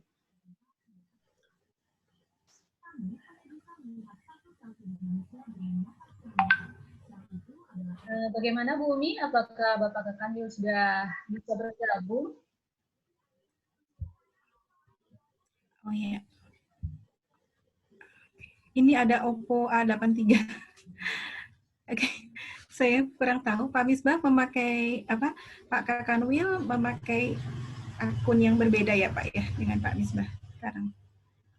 Bagaimana Bu Umi? Apakah Bapak Kanwil sudah bisa bergabung? Oh iya. Ini ada Oppo A83. Oke. Saya kurang tahu Pak Misbah memakai apa? Pak Kanwil memakai akun yang berbeda ya Pak ya dengan Pak Misbah sekarang.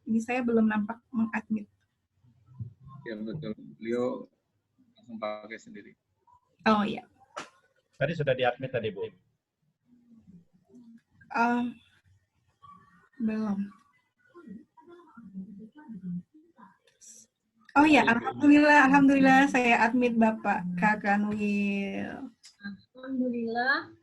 Ini saya belum nampak mengadmit. ya betul, beliau langsung pakai sendiri. Oh iya. Tadi sudah diadmit tadi, Bu. Belum. Oh ya, alhamdulillah saya admit Bapak Kanwil. Alhamdulillah.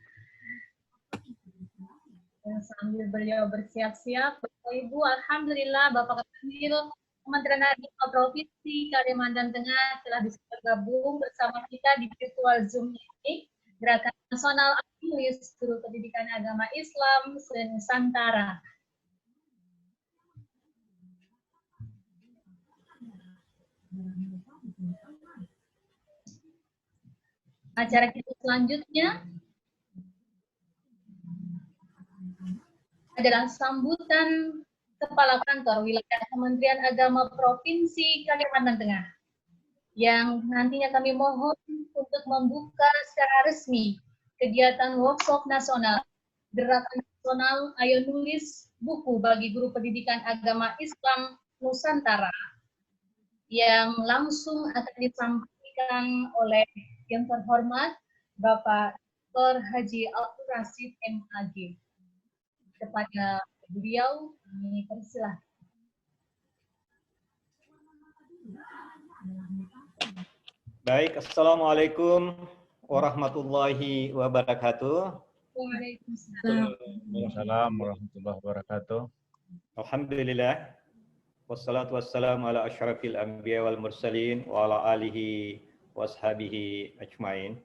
Dan sambil beliau bersiap-siap, Bapak Ibu, alhamdulillah Bapak Kanwil Kementerian Agama Provinsi Kalimantan Tengah telah bisa bergabung bersama kita di virtual Zoom ini, Gerakan Nasional Menulis Guru Pendidikan Agama Islam se-Nusantara. Acara kita selanjutnya adalah sambutan Kepala Kantor Wilayah Kementerian Agama Provinsi Kalimantan Tengah yang nantinya kami mohon untuk membuka secara resmi kegiatan workshop nasional Gerakan Nasional Ayo Nulis Buku bagi Guru Pendidikan Agama Islam Nusantara yang langsung akan disampaikan oleh yang terhormat Bapak Dr. Haji Abdul Rashid MAG. Kepada beliau, kami persilahkan. Baik, Assalamualaikum warahmatullahi wabarakatuh. Waalaikumsalam. Waalaikumsalam warahmatullahi wabarakatuh. Alhamdulillah. Wassalatu wassalamu ala asyrafil anbiya wal mursalin wa ala alihi wa ashabihi ajmain.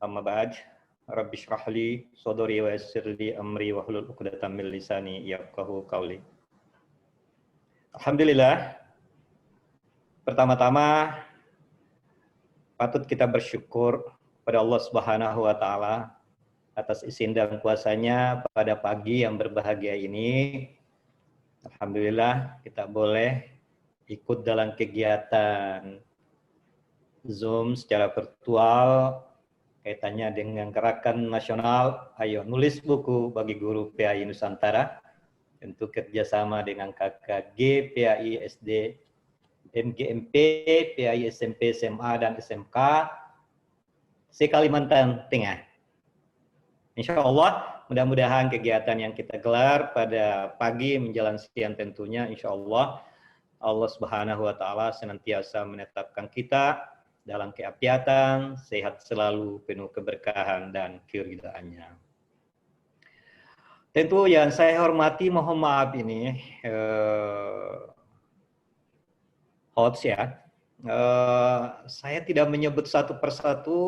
Amma ba'd. Rabbi shrah li sadri wa yassir li amri wa hlul 'uqdatam min lisani yafqahu qawli. Alhamdulillah. Pertama-tama patut kita bersyukur pada Allah Subhanahu wa taala atas izin dan kuasa-Nya pada pagi yang berbahagia ini. Alhamdulillah kita boleh ikut dalam kegiatan Zoom secara virtual kaitannya dengan Gerakan Nasional Ayo Nulis Buku bagi Guru PAI Nusantara, tentu kerjasama dengan KKG, PAI SD, MGMP, PAI SMP, SMA, dan SMK se-Kalimantan Tengah. Insya Allah, mudah-mudahan kegiatan yang kita gelar pada pagi menjelang siang tentunya, insya Allah, Allah Subhanahu wa Ta'ala senantiasa menetapkan kita dalam keapiatan, sehat selalu, penuh keberkahan dan keridhaannya. Tentu yang saya hormati, mohon maaf ini host ya. Saya tidak menyebut satu persatu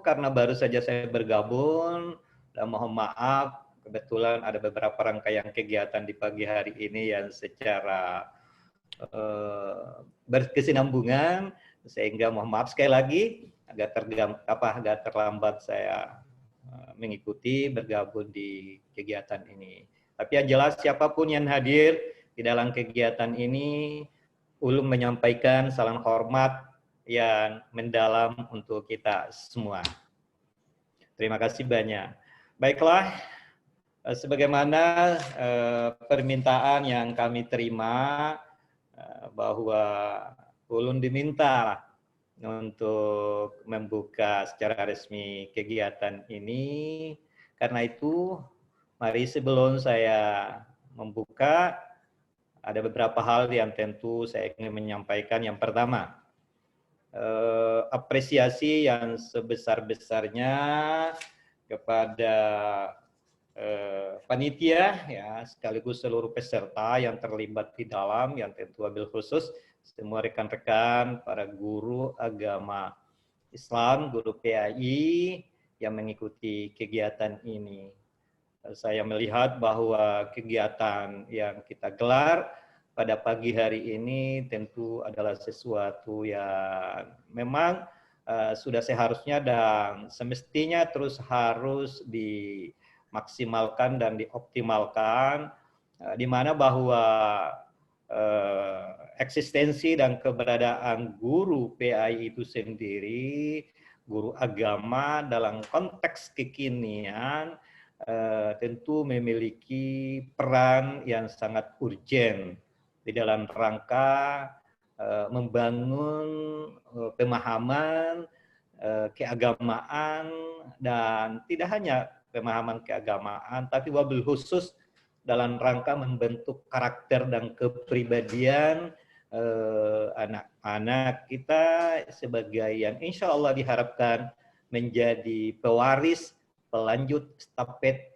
karena baru saja saya bergabung dan mohon maaf kebetulan ada beberapa rangkaian kegiatan di pagi hari ini yang secara berkesinambungan sehingga mohon maaf sekali lagi agak terlambat saya mengikuti bergabung di kegiatan ini. Tapi yang jelas siapapun yang hadir di dalam kegiatan ini, ulun menyampaikan salam hormat yang mendalam untuk kita semua. Terima kasih banyak. Baiklah, sebagaimana permintaan yang kami terima bahwa ulun diminta untuk membuka secara resmi kegiatan ini. Karena itu, mari sebelum saya membuka, ada beberapa hal yang tentu saya ingin menyampaikan. Yang pertama, apresiasi yang sebesar-besarnya kepada panitia, ya, sekaligus seluruh peserta yang terlibat di dalam, yang tentu wabil khusus semua rekan-rekan, para guru agama Islam, guru PAI yang mengikuti kegiatan ini. Saya melihat bahwa kegiatan yang kita gelar pada pagi hari ini tentu adalah sesuatu yang memang sudah seharusnya dan semestinya terus harus dimaksimalkan dan dioptimalkan, di mana bahwa eksistensi dan keberadaan guru PAI itu sendiri, guru agama dalam konteks kekinian tentu memiliki peran yang sangat urgen di dalam rangka membangun pemahaman keagamaan, dan tidak hanya pemahaman keagamaan, tapi wabil khusus dalam rangka membentuk karakter dan kepribadian anak-anak kita sebagai yang insya Allah diharapkan menjadi pewaris, pelanjut stafet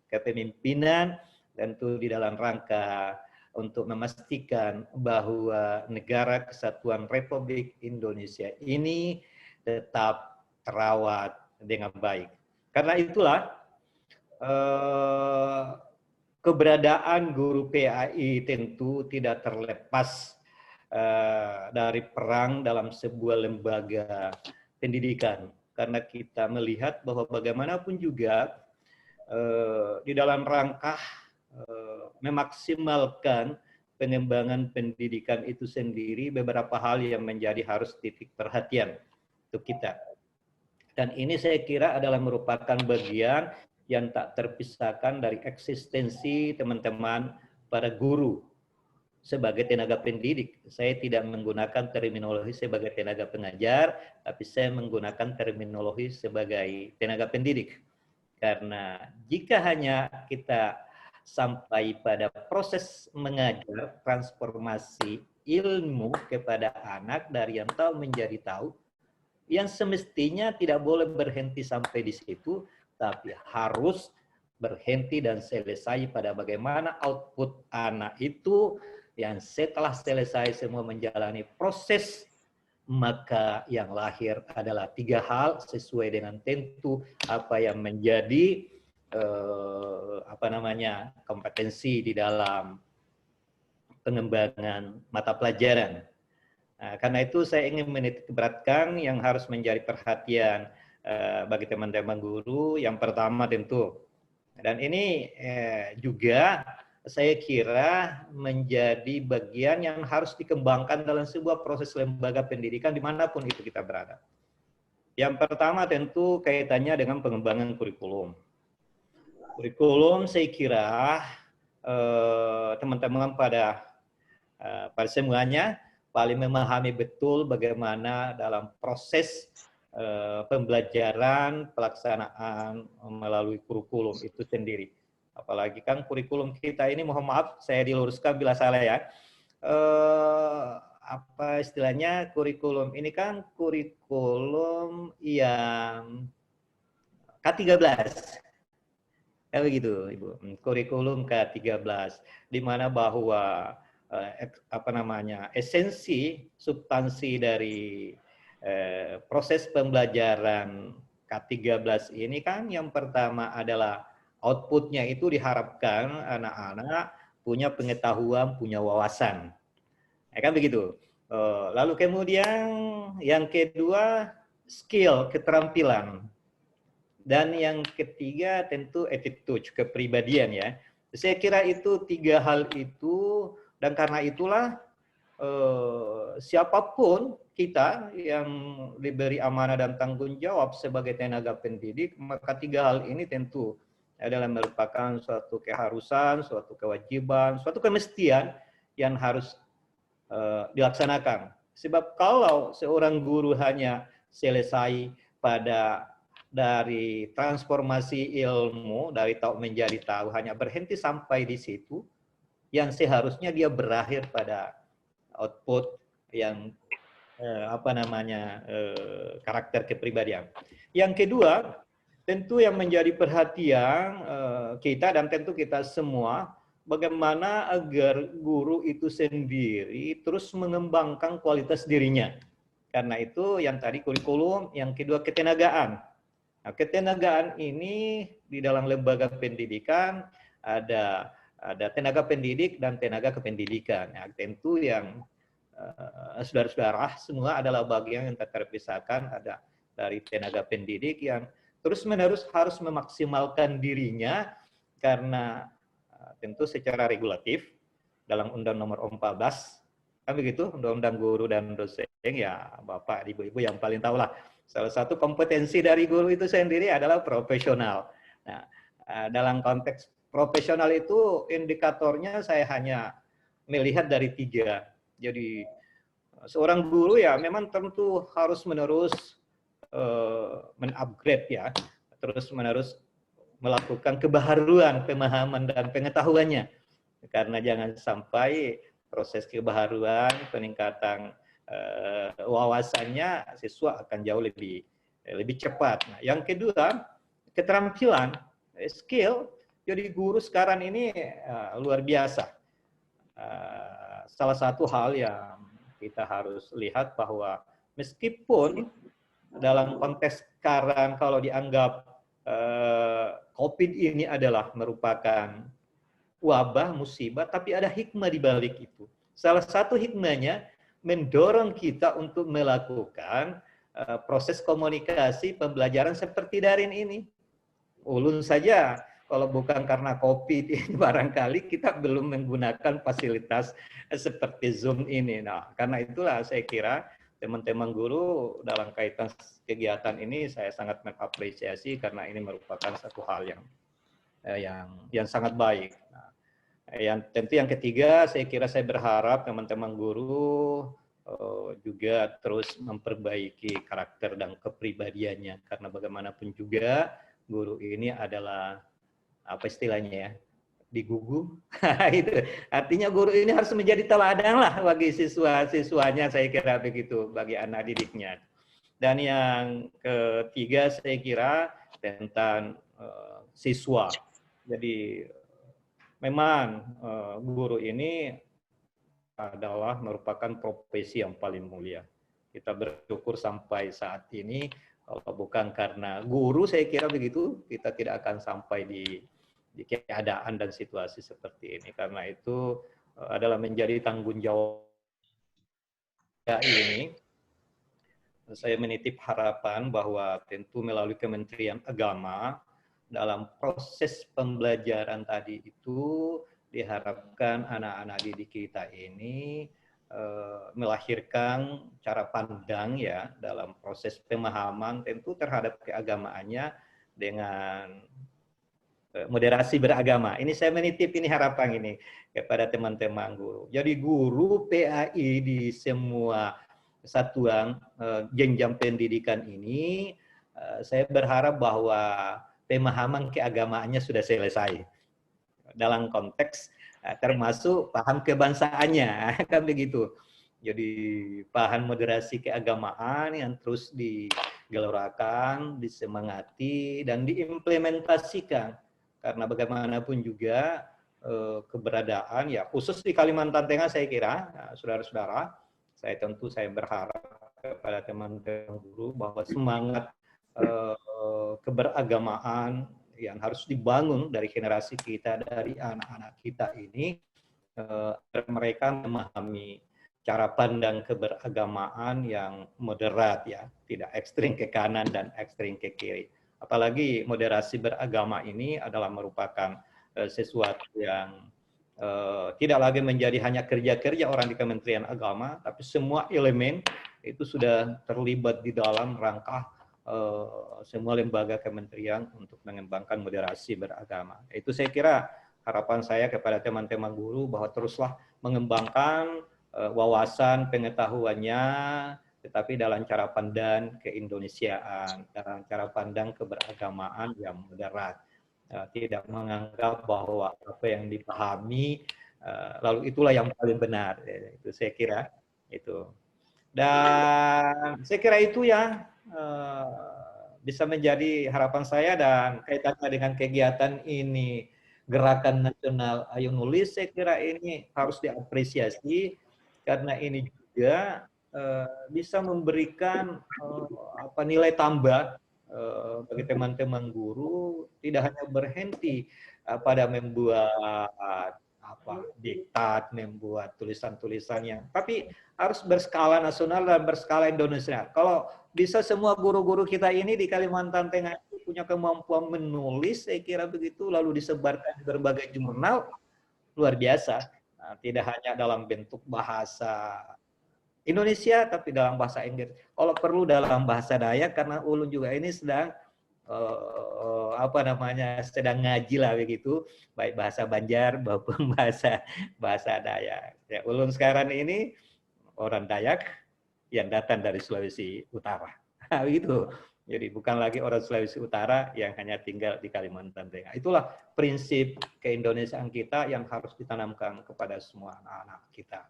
kepemimpinan, tentu di dalam rangka untuk memastikan bahwa negara kesatuan Republik Indonesia ini tetap terawat dengan baik. Karena itulah keberadaan guru PAI tentu tidak terlepas dari peran dalam sebuah lembaga pendidikan. Karena kita melihat bahwa bagaimanapun juga di dalam rangka memaksimalkan pengembangan pendidikan itu sendiri, beberapa hal yang menjadi harus titik perhatian untuk kita. Dan ini saya kira adalah merupakan bagian yang tak terpisahkan dari eksistensi teman-teman para guru sebagai tenaga pendidik. Saya tidak menggunakan terminologi sebagai tenaga pengajar, tapi saya menggunakan terminologi sebagai tenaga pendidik. Karena jika hanya kita sampai pada proses mengajar, transformasi ilmu kepada anak dari yang tahu menjadi tahu, yang semestinya tidak boleh berhenti sampai di situ, tapi harus berhenti dan selesai pada bagaimana output anak itu yang setelah selesai semua menjalani proses, maka yang lahir adalah 3 hal sesuai dengan tentu apa yang menjadi kompetensi di dalam pengembangan mata pelajaran. Nah, karena itu saya ingin menitikberatkan yang harus menjadi perhatian bagi teman-teman guru. Yang pertama tentu, dan ini juga saya kira menjadi bagian yang harus dikembangkan dalam sebuah proses lembaga pendidikan dimanapun itu kita berada. Yang pertama tentu kaitannya dengan pengembangan kurikulum. Kurikulum saya kira teman-teman pada semuanya paling memahami betul bagaimana dalam proses pembelajaran, pelaksanaan melalui kurikulum itu sendiri. Apalagi kan kurikulum kita ini, mohon maaf saya diluruskan bila salah ya, apa istilahnya, kurikulum ini kan kurikulum yang K13. Ya begitu, Ibu. Kurikulum ke-13 di mana bahwa esensi substansi dari proses pembelajaran K13 ini kan yang pertama adalah outputnya itu diharapkan anak-anak punya pengetahuan, punya wawasan. Ya kan begitu. Lalu kemudian yang kedua skill, keterampilan. Dan yang ketiga tentu attitude, kepribadian ya. Saya kira itu tiga hal itu, dan karena itulah siapapun kita yang diberi amanah dan tanggung jawab sebagai tenaga pendidik, maka tiga hal ini tentu adalah merupakan suatu keharusan, suatu kewajiban, suatu kemestian yang harus dilaksanakan. Sebab kalau seorang guru hanya selesai pada dari transformasi ilmu, dari tahu menjadi tahu, hanya berhenti sampai di situ, yang seharusnya dia berakhir pada output yang karakter kepribadian. Yang kedua, tentu yang menjadi perhatian kita dan tentu kita semua, bagaimana agar guru itu sendiri terus mengembangkan kualitas dirinya. Karena itu yang tadi kurikulum, yang kedua ketenagaan. Nah, ketenagaan ini di dalam lembaga pendidikan ada tenaga pendidik dan tenaga kependidikan. Nah, tentu yang saudara-saudara semua adalah bagian yang tak terpisahkan, ada dari tenaga pendidik yang terus-menerus harus memaksimalkan dirinya karena tentu secara regulatif dalam Undang Nomor 14 kan begitu, Undang-Undang Guru dan Dosen, ya Bapak, Ibu-ibu yang paling tahu lah. Salah satu kompetensi dari guru itu sendiri adalah profesional. Nah, dalam konteks profesional itu indikatornya saya hanya melihat dari 3. Jadi seorang guru ya memang tentu harus menerus men-upgrade ya, terus menerus melakukan kebaharuan pemahaman dan pengetahuannya. Karena jangan sampai proses kebaharuan, peningkatan wawasannya siswa akan jauh lebih cepat. Nah, yang kedua, keterampilan, skill. Jadi guru sekarang ini luar biasa. Salah satu hal yang kita harus lihat bahwa meskipun dalam konteks sekarang kalau dianggap COVID ini adalah merupakan wabah, musibah, tapi ada hikmah di balik itu. Salah satu hikmahnya mendorong kita untuk melakukan proses komunikasi pembelajaran seperti daring ini. Ulun saja, kalau bukan karena COVID ini barangkali kita belum menggunakan fasilitas seperti Zoom ini. Nah, karena itulah saya kira teman-teman guru dalam kaitan kegiatan ini saya sangat mengapresiasi karena ini merupakan satu hal yang sangat baik. Nah, tentu yang ketiga, saya kira saya berharap teman-teman guru juga terus memperbaiki karakter dan kepribadiannya, karena bagaimanapun juga guru ini adalah apa istilahnya ya, digugu. Itu artinya guru ini harus menjadi teladan lah bagi siswa-siswanya, saya kira begitu, bagi anak didiknya. Dan yang ketiga saya kira tentang siswa. Jadi memang guru ini adalah merupakan profesi yang paling mulia. Kita bersyukur sampai saat ini, kalau bukan karena guru, saya kira begitu, kita tidak akan sampai di keadaan dan situasi seperti ini. Karena itu adalah menjadi tanggung jawab ini. Saya menitip harapan bahwa tentu melalui Kementerian Agama, dalam proses pembelajaran tadi itu diharapkan anak-anak didik kita ini melahirkan cara pandang ya dalam proses pemahaman tentu terhadap keagamaannya dengan moderasi beragama. Ini saya menitip ini harapan ini kepada teman-teman guru. Jadi guru PAI di semua satuan jenjang pendidikan ini saya berharap bahwa pemahaman keagamaannya sudah selesai dalam konteks termasuk paham kebangsaannya, kan begitu. Jadi paham moderasi keagamaan yang terus digelorakan, disemangati dan diimplementasikan karena bagaimanapun juga keberadaan ya khusus di Kalimantan Tengah saya kira, saudara-saudara, saya berharap kepada teman-teman guru bahwa semangat keberagamaan yang harus dibangun dari generasi kita, dari anak-anak kita ini, mereka memahami cara pandang keberagamaan yang moderat ya, tidak ekstrim ke kanan dan ekstrim ke kiri. Apalagi moderasi beragama ini adalah merupakan sesuatu yang tidak lagi menjadi hanya kerja-kerja orang di Kementerian Agama, tapi semua elemen itu sudah terlibat di dalam rangka semua lembaga kementerian untuk mengembangkan moderasi beragama. Itu saya kira harapan saya kepada teman-teman guru bahwa teruslah mengembangkan wawasan pengetahuannya, tetapi dalam cara pandang keindonesiaan, dalam cara pandang keberagamaan yang moderat. Tidak menganggap bahwa apa yang dipahami lalu itulah yang paling benar. Itu saya kira itu. Dan saya kira itu ya bisa menjadi harapan saya, dan kaitannya dengan kegiatan ini Gerakan Nasional Ayo Nulis, saya kira ini harus diapresiasi karena ini juga bisa memberikan nilai tambah bagi teman-teman guru, tidak hanya berhenti pada membuat diktat, membuat tulisan-tulisannya, tapi harus berskala nasional dan berskala Indonesia. Kalau bisa semua guru-guru kita ini di Kalimantan Tengah punya kemampuan menulis, saya kira begitu, lalu disebarkan di berbagai jurnal, luar biasa. Nah, tidak hanya dalam bentuk bahasa Indonesia, tapi dalam bahasa Inggris. Kalau perlu dalam bahasa Dayak, karena Ulun juga ini sedang sedang ngaji lah begitu, baik bahasa Banjar maupun bahasa Dayak. Ya, Ulun sekarang ini orang Dayak yang datang dari Sulawesi Utara, begitu. Jadi bukan lagi orang Sulawesi Utara yang hanya tinggal di Kalimantan Tengah. Itulah prinsip keindonesiaan kita yang harus ditanamkan kepada semua anak-anak kita.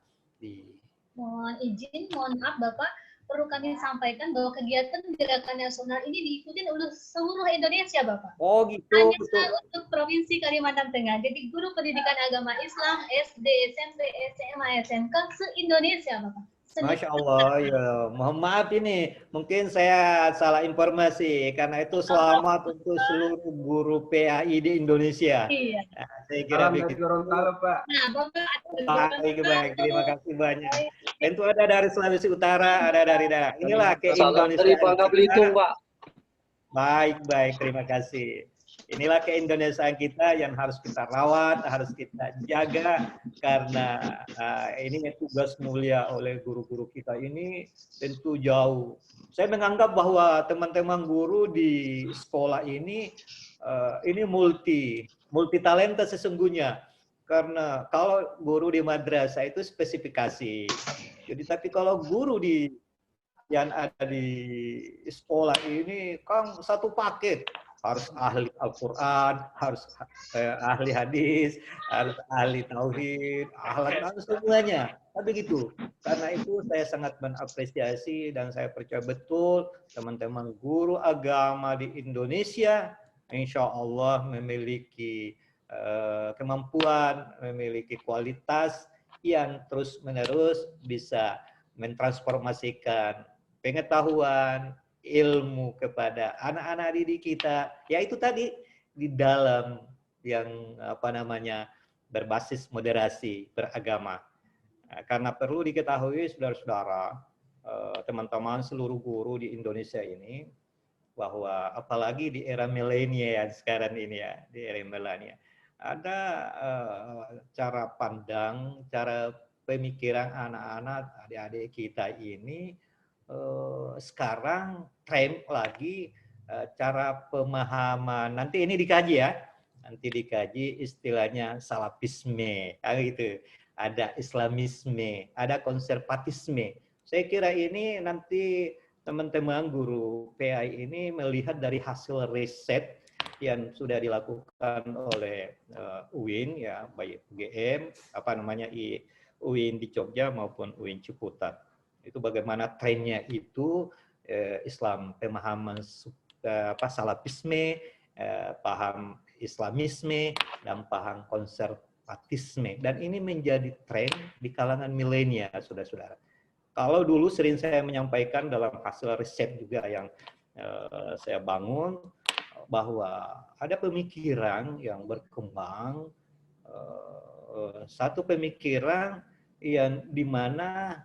Mohon izin, mohon maaf Bapak, perlu kami sampaikan bahwa kegiatan Gerakan Nasional ini diikuti oleh seluruh Indonesia, Bapak. Oh gitu. Hanya untuk Provinsi Kalimantan Tengah. Jadi guru pendidikan agama Islam, SD, SMP, SMA, SMK, se-Indonesia, Bapak. Masya Allah, ya. Mohon maaf ini, mungkin saya salah informasi, karena itu selamat untuk seluruh guru PAI di Indonesia. Iya. Nah, saya kira begitu. Pak. Nah, Bapak. Baik, terima kasih banyak. Tentu ada dari Sulawesi Utara, ada dari daerah. Inilah ke-Indonesia. Dari Bangka Belitung, Pak. Baik, terima kasih. Inilah keindonesiaan kita yang harus kita rawat, harus kita jaga, karena ini tugas mulia oleh guru-guru kita ini tentu jauh. Saya menganggap bahwa teman-teman guru di sekolah ini multi talenta sesungguhnya. Karena kalau guru di madrasah itu spesifikasi. Jadi tapi kalau guru yang ada di sekolah ini kan satu paket. Harus ahli Al-Quran, harus ahli hadis, harus ahli tauhid, akhlak, semuanya. Tapi gitu. Karena itu saya sangat mengapresiasi dan saya percaya betul teman-teman guru agama di Indonesia insya Allah memiliki kemampuan, memiliki kualitas yang terus-menerus bisa mentransformasikan pengetahuan, ilmu kepada anak-anak didik kita, yaitu tadi di dalam yang berbasis moderasi beragama. Nah, karena perlu diketahui saudara-saudara, teman-teman seluruh guru di Indonesia ini, bahwa apalagi di era milenial sekarang ini ya, di era milenial, ada cara pandang, cara pemikiran anak-anak, adik-adik kita ini sekarang tren lagi cara pemahaman, nanti ini dikaji ya, nanti dikaji istilahnya salafisme, gitu. Ada islamisme, ada konservatisme. Saya kira ini nanti teman-teman guru PAI ini melihat dari hasil riset yang sudah dilakukan oleh UIN ya, baik UGM, UIN di Jogja maupun UIN Ciputat. Itu bagaimana trennya itu Islam pemahaman salafisme, paham Islamisme dan paham konservatisme. Dan ini menjadi tren di kalangan milenial, saudara-saudara. Kalau dulu sering saya menyampaikan dalam hasil riset juga yang saya bangun, bahwa ada pemikiran yang berkembang, satu pemikiran yang dimana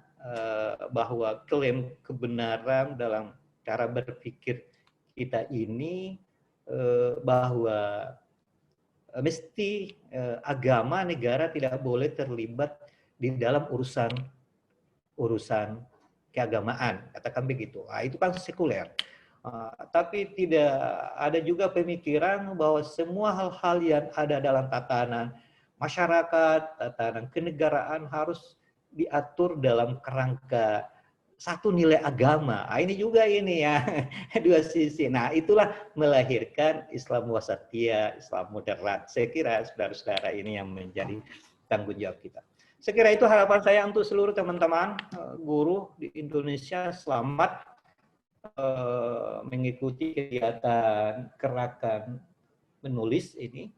bahwa klaim kebenaran dalam cara berpikir kita ini bahwa mesti agama negara tidak boleh terlibat di dalam urusan keagamaan, katakan begitu. Nah, itu kan sekuler. Tapi tidak ada juga pemikiran bahwa semua hal-hal yang ada dalam tatanan masyarakat, tatanan kenegaraan harus diatur dalam kerangka satu nilai agama. Nah, ini juga ini ya, dua sisi. Nah, itulah melahirkan Islam wasatiyah, Islam moderat. Saya kira saudara-saudara ini yang menjadi tanggung jawab kita. Saya kira itu harapan saya untuk seluruh teman-teman guru di Indonesia. Selamat mengikuti kegiatan gerakan menulis ini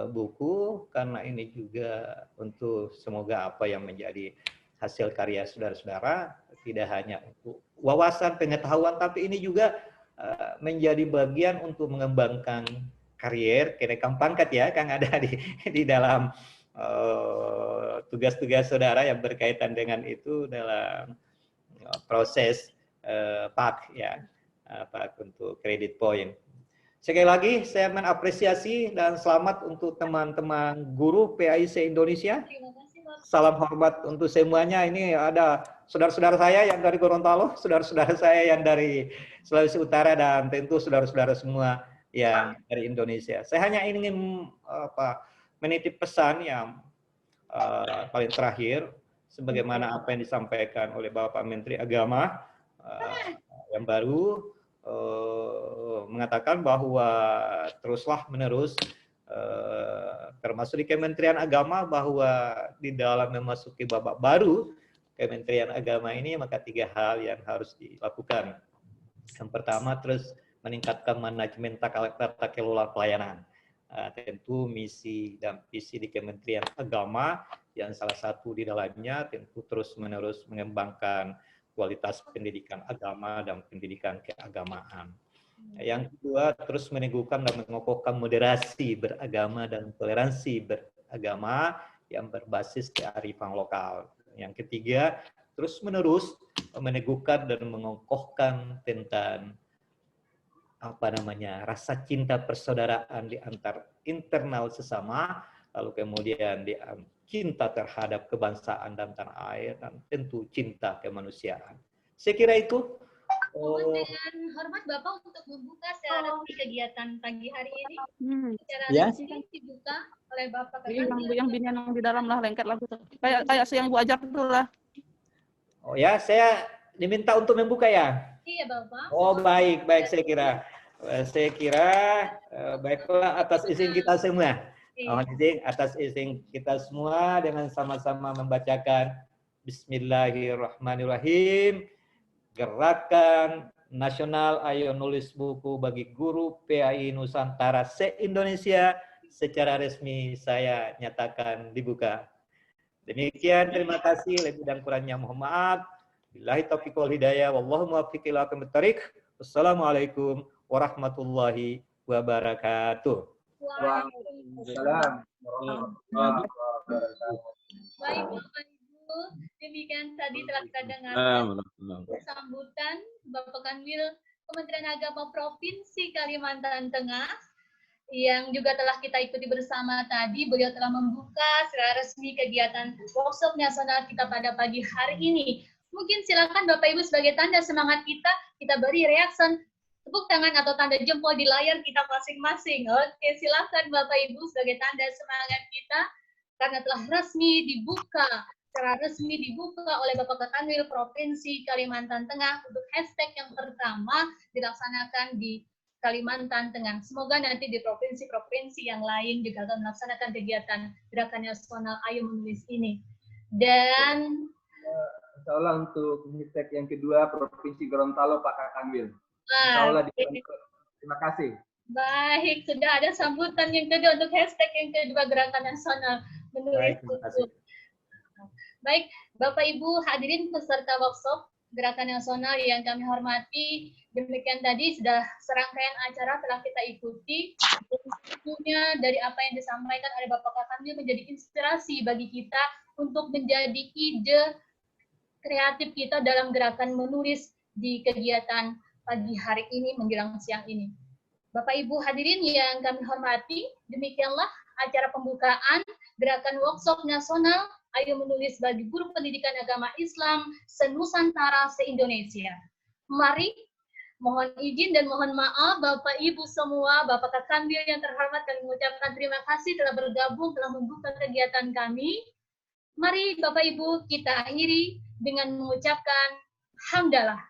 buku, karena ini juga untuk semoga apa yang menjadi hasil karya saudara-saudara tidak hanya untuk wawasan pengetahuan, tapi ini juga menjadi bagian untuk mengembangkan karier, kenaikan pangkat ya, Kang, ada di dalam tugas-tugas saudara yang berkaitan dengan itu dalam proses PAK ya, PAK untuk kredit point. Sekali lagi saya mengapresiasi dan selamat untuk teman-teman guru PAIC Indonesia. Salam hormat untuk semuanya. Ini ada saudara-saudara saya yang dari Gorontalo, saudara-saudara saya yang dari Sulawesi Utara, dan tentu saudara-saudara semua yang dari Indonesia. Saya hanya ingin menitip pesan yang paling terakhir, sebagaimana apa yang disampaikan oleh Bapak Menteri Agama yang baru mengatakan bahwa teruslah menerus termasuk di Kementerian Agama, bahwa di dalam memasuki babak baru Kementerian Agama ini, maka 3 hal yang harus dilakukan. Yang pertama, terus meningkatkan manajemen tata kelola pelayanan. Tentu misi dan visi di Kementerian Agama yang salah satu di dalamnya tentu terus menerus mengembangkan kualitas pendidikan agama dan pendidikan keagamaan. Yang kedua, terus meneguhkan dan mengokohkan moderasi beragama dan toleransi beragama yang berbasis kearifan lokal. Yang ketiga, terus menerus meneguhkan dan mengokohkan tentang rasa cinta persaudaraan di antar internal sesama, lalu kemudian cinta terhadap kebangsaan dan tanah air, dan tentu cinta kemanusiaan. Saya kira itu. Mohon dengan hormat Bapak untuk membuka secara resmi kegiatan pagi hari ini. Secara resmi dibuka oleh Bapak. Yang binian yang di dalam lah, lengket lah. Kayak yang Ibu ajar dulu lah. Oh ya, saya diminta untuk membuka ya? Iya Bapak. Oh baik, saya kira baiklah, atas izin kita semua. Atas izin kita semua dengan sama-sama membacakan Bismillahirrahmanirrahim. Gerakan Nasional Ayo Nulis Buku bagi Guru PAI Nusantara se-Indonesia secara resmi saya nyatakan dibuka. Demikian, terima kasih. Lebih dan kurangnya mohon maaf. Billahi taufiq wal hidayah. Wallahu muwaffiq ila aqwamit thoriq. Wassalamualaikum warahmatullahi wabarakatuh. Waalaikumsalam warahmatullahi wabarakatuh. Baik Bapak Ibu, demikian tadi telah kita dengarkan sambutan Bapak Kanwil Kementerian Agama Provinsi Kalimantan Tengah yang juga telah kita ikuti bersama tadi. Beliau telah membuka secara resmi kegiatan workshop nasional kita pada pagi hari ini. Mungkin silakan Bapak Ibu sebagai tanda semangat kita beri reaction tepuk tangan atau tanda jempol di layar kita masing-masing. Oke, silakan Bapak Ibu sebagai tanda semangat kita karena telah resmi dibuka, secara resmi dibuka oleh Bapak Kanwil Provinsi Kalimantan Tengah untuk hashtag yang pertama dilaksanakan di Kalimantan Tengah. Semoga nanti di provinsi-provinsi yang lain juga akan melaksanakan kegiatan Gerakan Nasional Ayo Menulis ini. Dan insya Allah untuk hashtag yang kedua Provinsi Gorontalo Pak Kanwil. Insya Allah terima kasih. Baik, sudah ada sambutan yang kedua untuk hashtag yang kedua Gerakan Nasional Menulis Baik, terima kasih. Buku. Baik, Bapak Ibu hadirin peserta workshop Gerakan Nasional yang kami hormati, demikian tadi sudah serangkaian acara telah kita ikuti. Tentunya dari apa yang disampaikan oleh Bapak Kakanwil menjadi inspirasi bagi kita untuk menjadi ide kreatif kita dalam gerakan menulis di kegiatan pagi hari ini menjelang siang ini. Bapak Ibu hadirin yang kami hormati, demikianlah acara pembukaan Gerakan Workshop Nasional Ayo Menulis bagi Guru Pendidikan Agama Islam se-Nusantara se-Indonesia. Mari, mohon izin dan mohon maaf Bapak Ibu semua, Bapak Kakanwil yang terhormat, kami mengucapkan terima kasih telah bergabung, telah membuka kegiatan kami. Mari Bapak Ibu kita akhiri dengan mengucapkan hamdalah.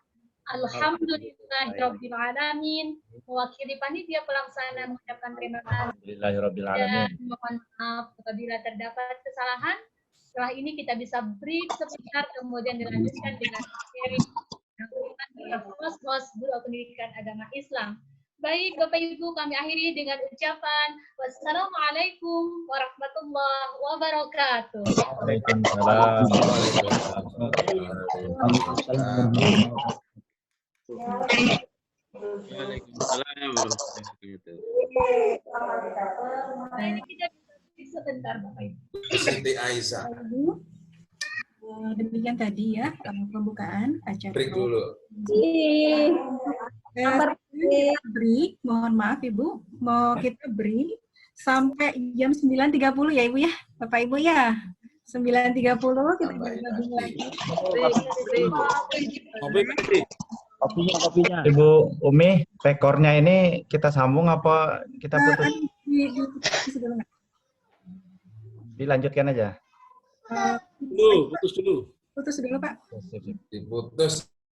Alhamdulillahirabbil alamin. Mewakili panitia pelaksana mengucapkan terima kasih dan mohon maaf apabila terdapat kesalahan. Setelah ini kita bisa break sebentar, kemudian dilanjutkan dengan materi yang host Guru Pendidikan Agama Islam. Baik Bapak Ibu, kami akhiri dengan ucapan wassalamualaikum warahmatullahi wabarakatuh. Waalaikumsalam. Waalaikumsalam warahmatullahi wabarakatuh. Nah, ini kita bisa sebentar Bapak Ibu. Siti Aisyah. Demikian tadi ya pembukaan acara. Break dulu. Break, mohon maaf Ibu, mau kita break sampai jam 9.30 ya Ibu ya, Bapak Ibu ya. 9.30 kita gabung lagi. Kopinya. Ibu Umi, rekornya ini kita sambung apa kita putus? Dilanjutkan aja. Putus dulu. Putus dulu Pak. Diputus.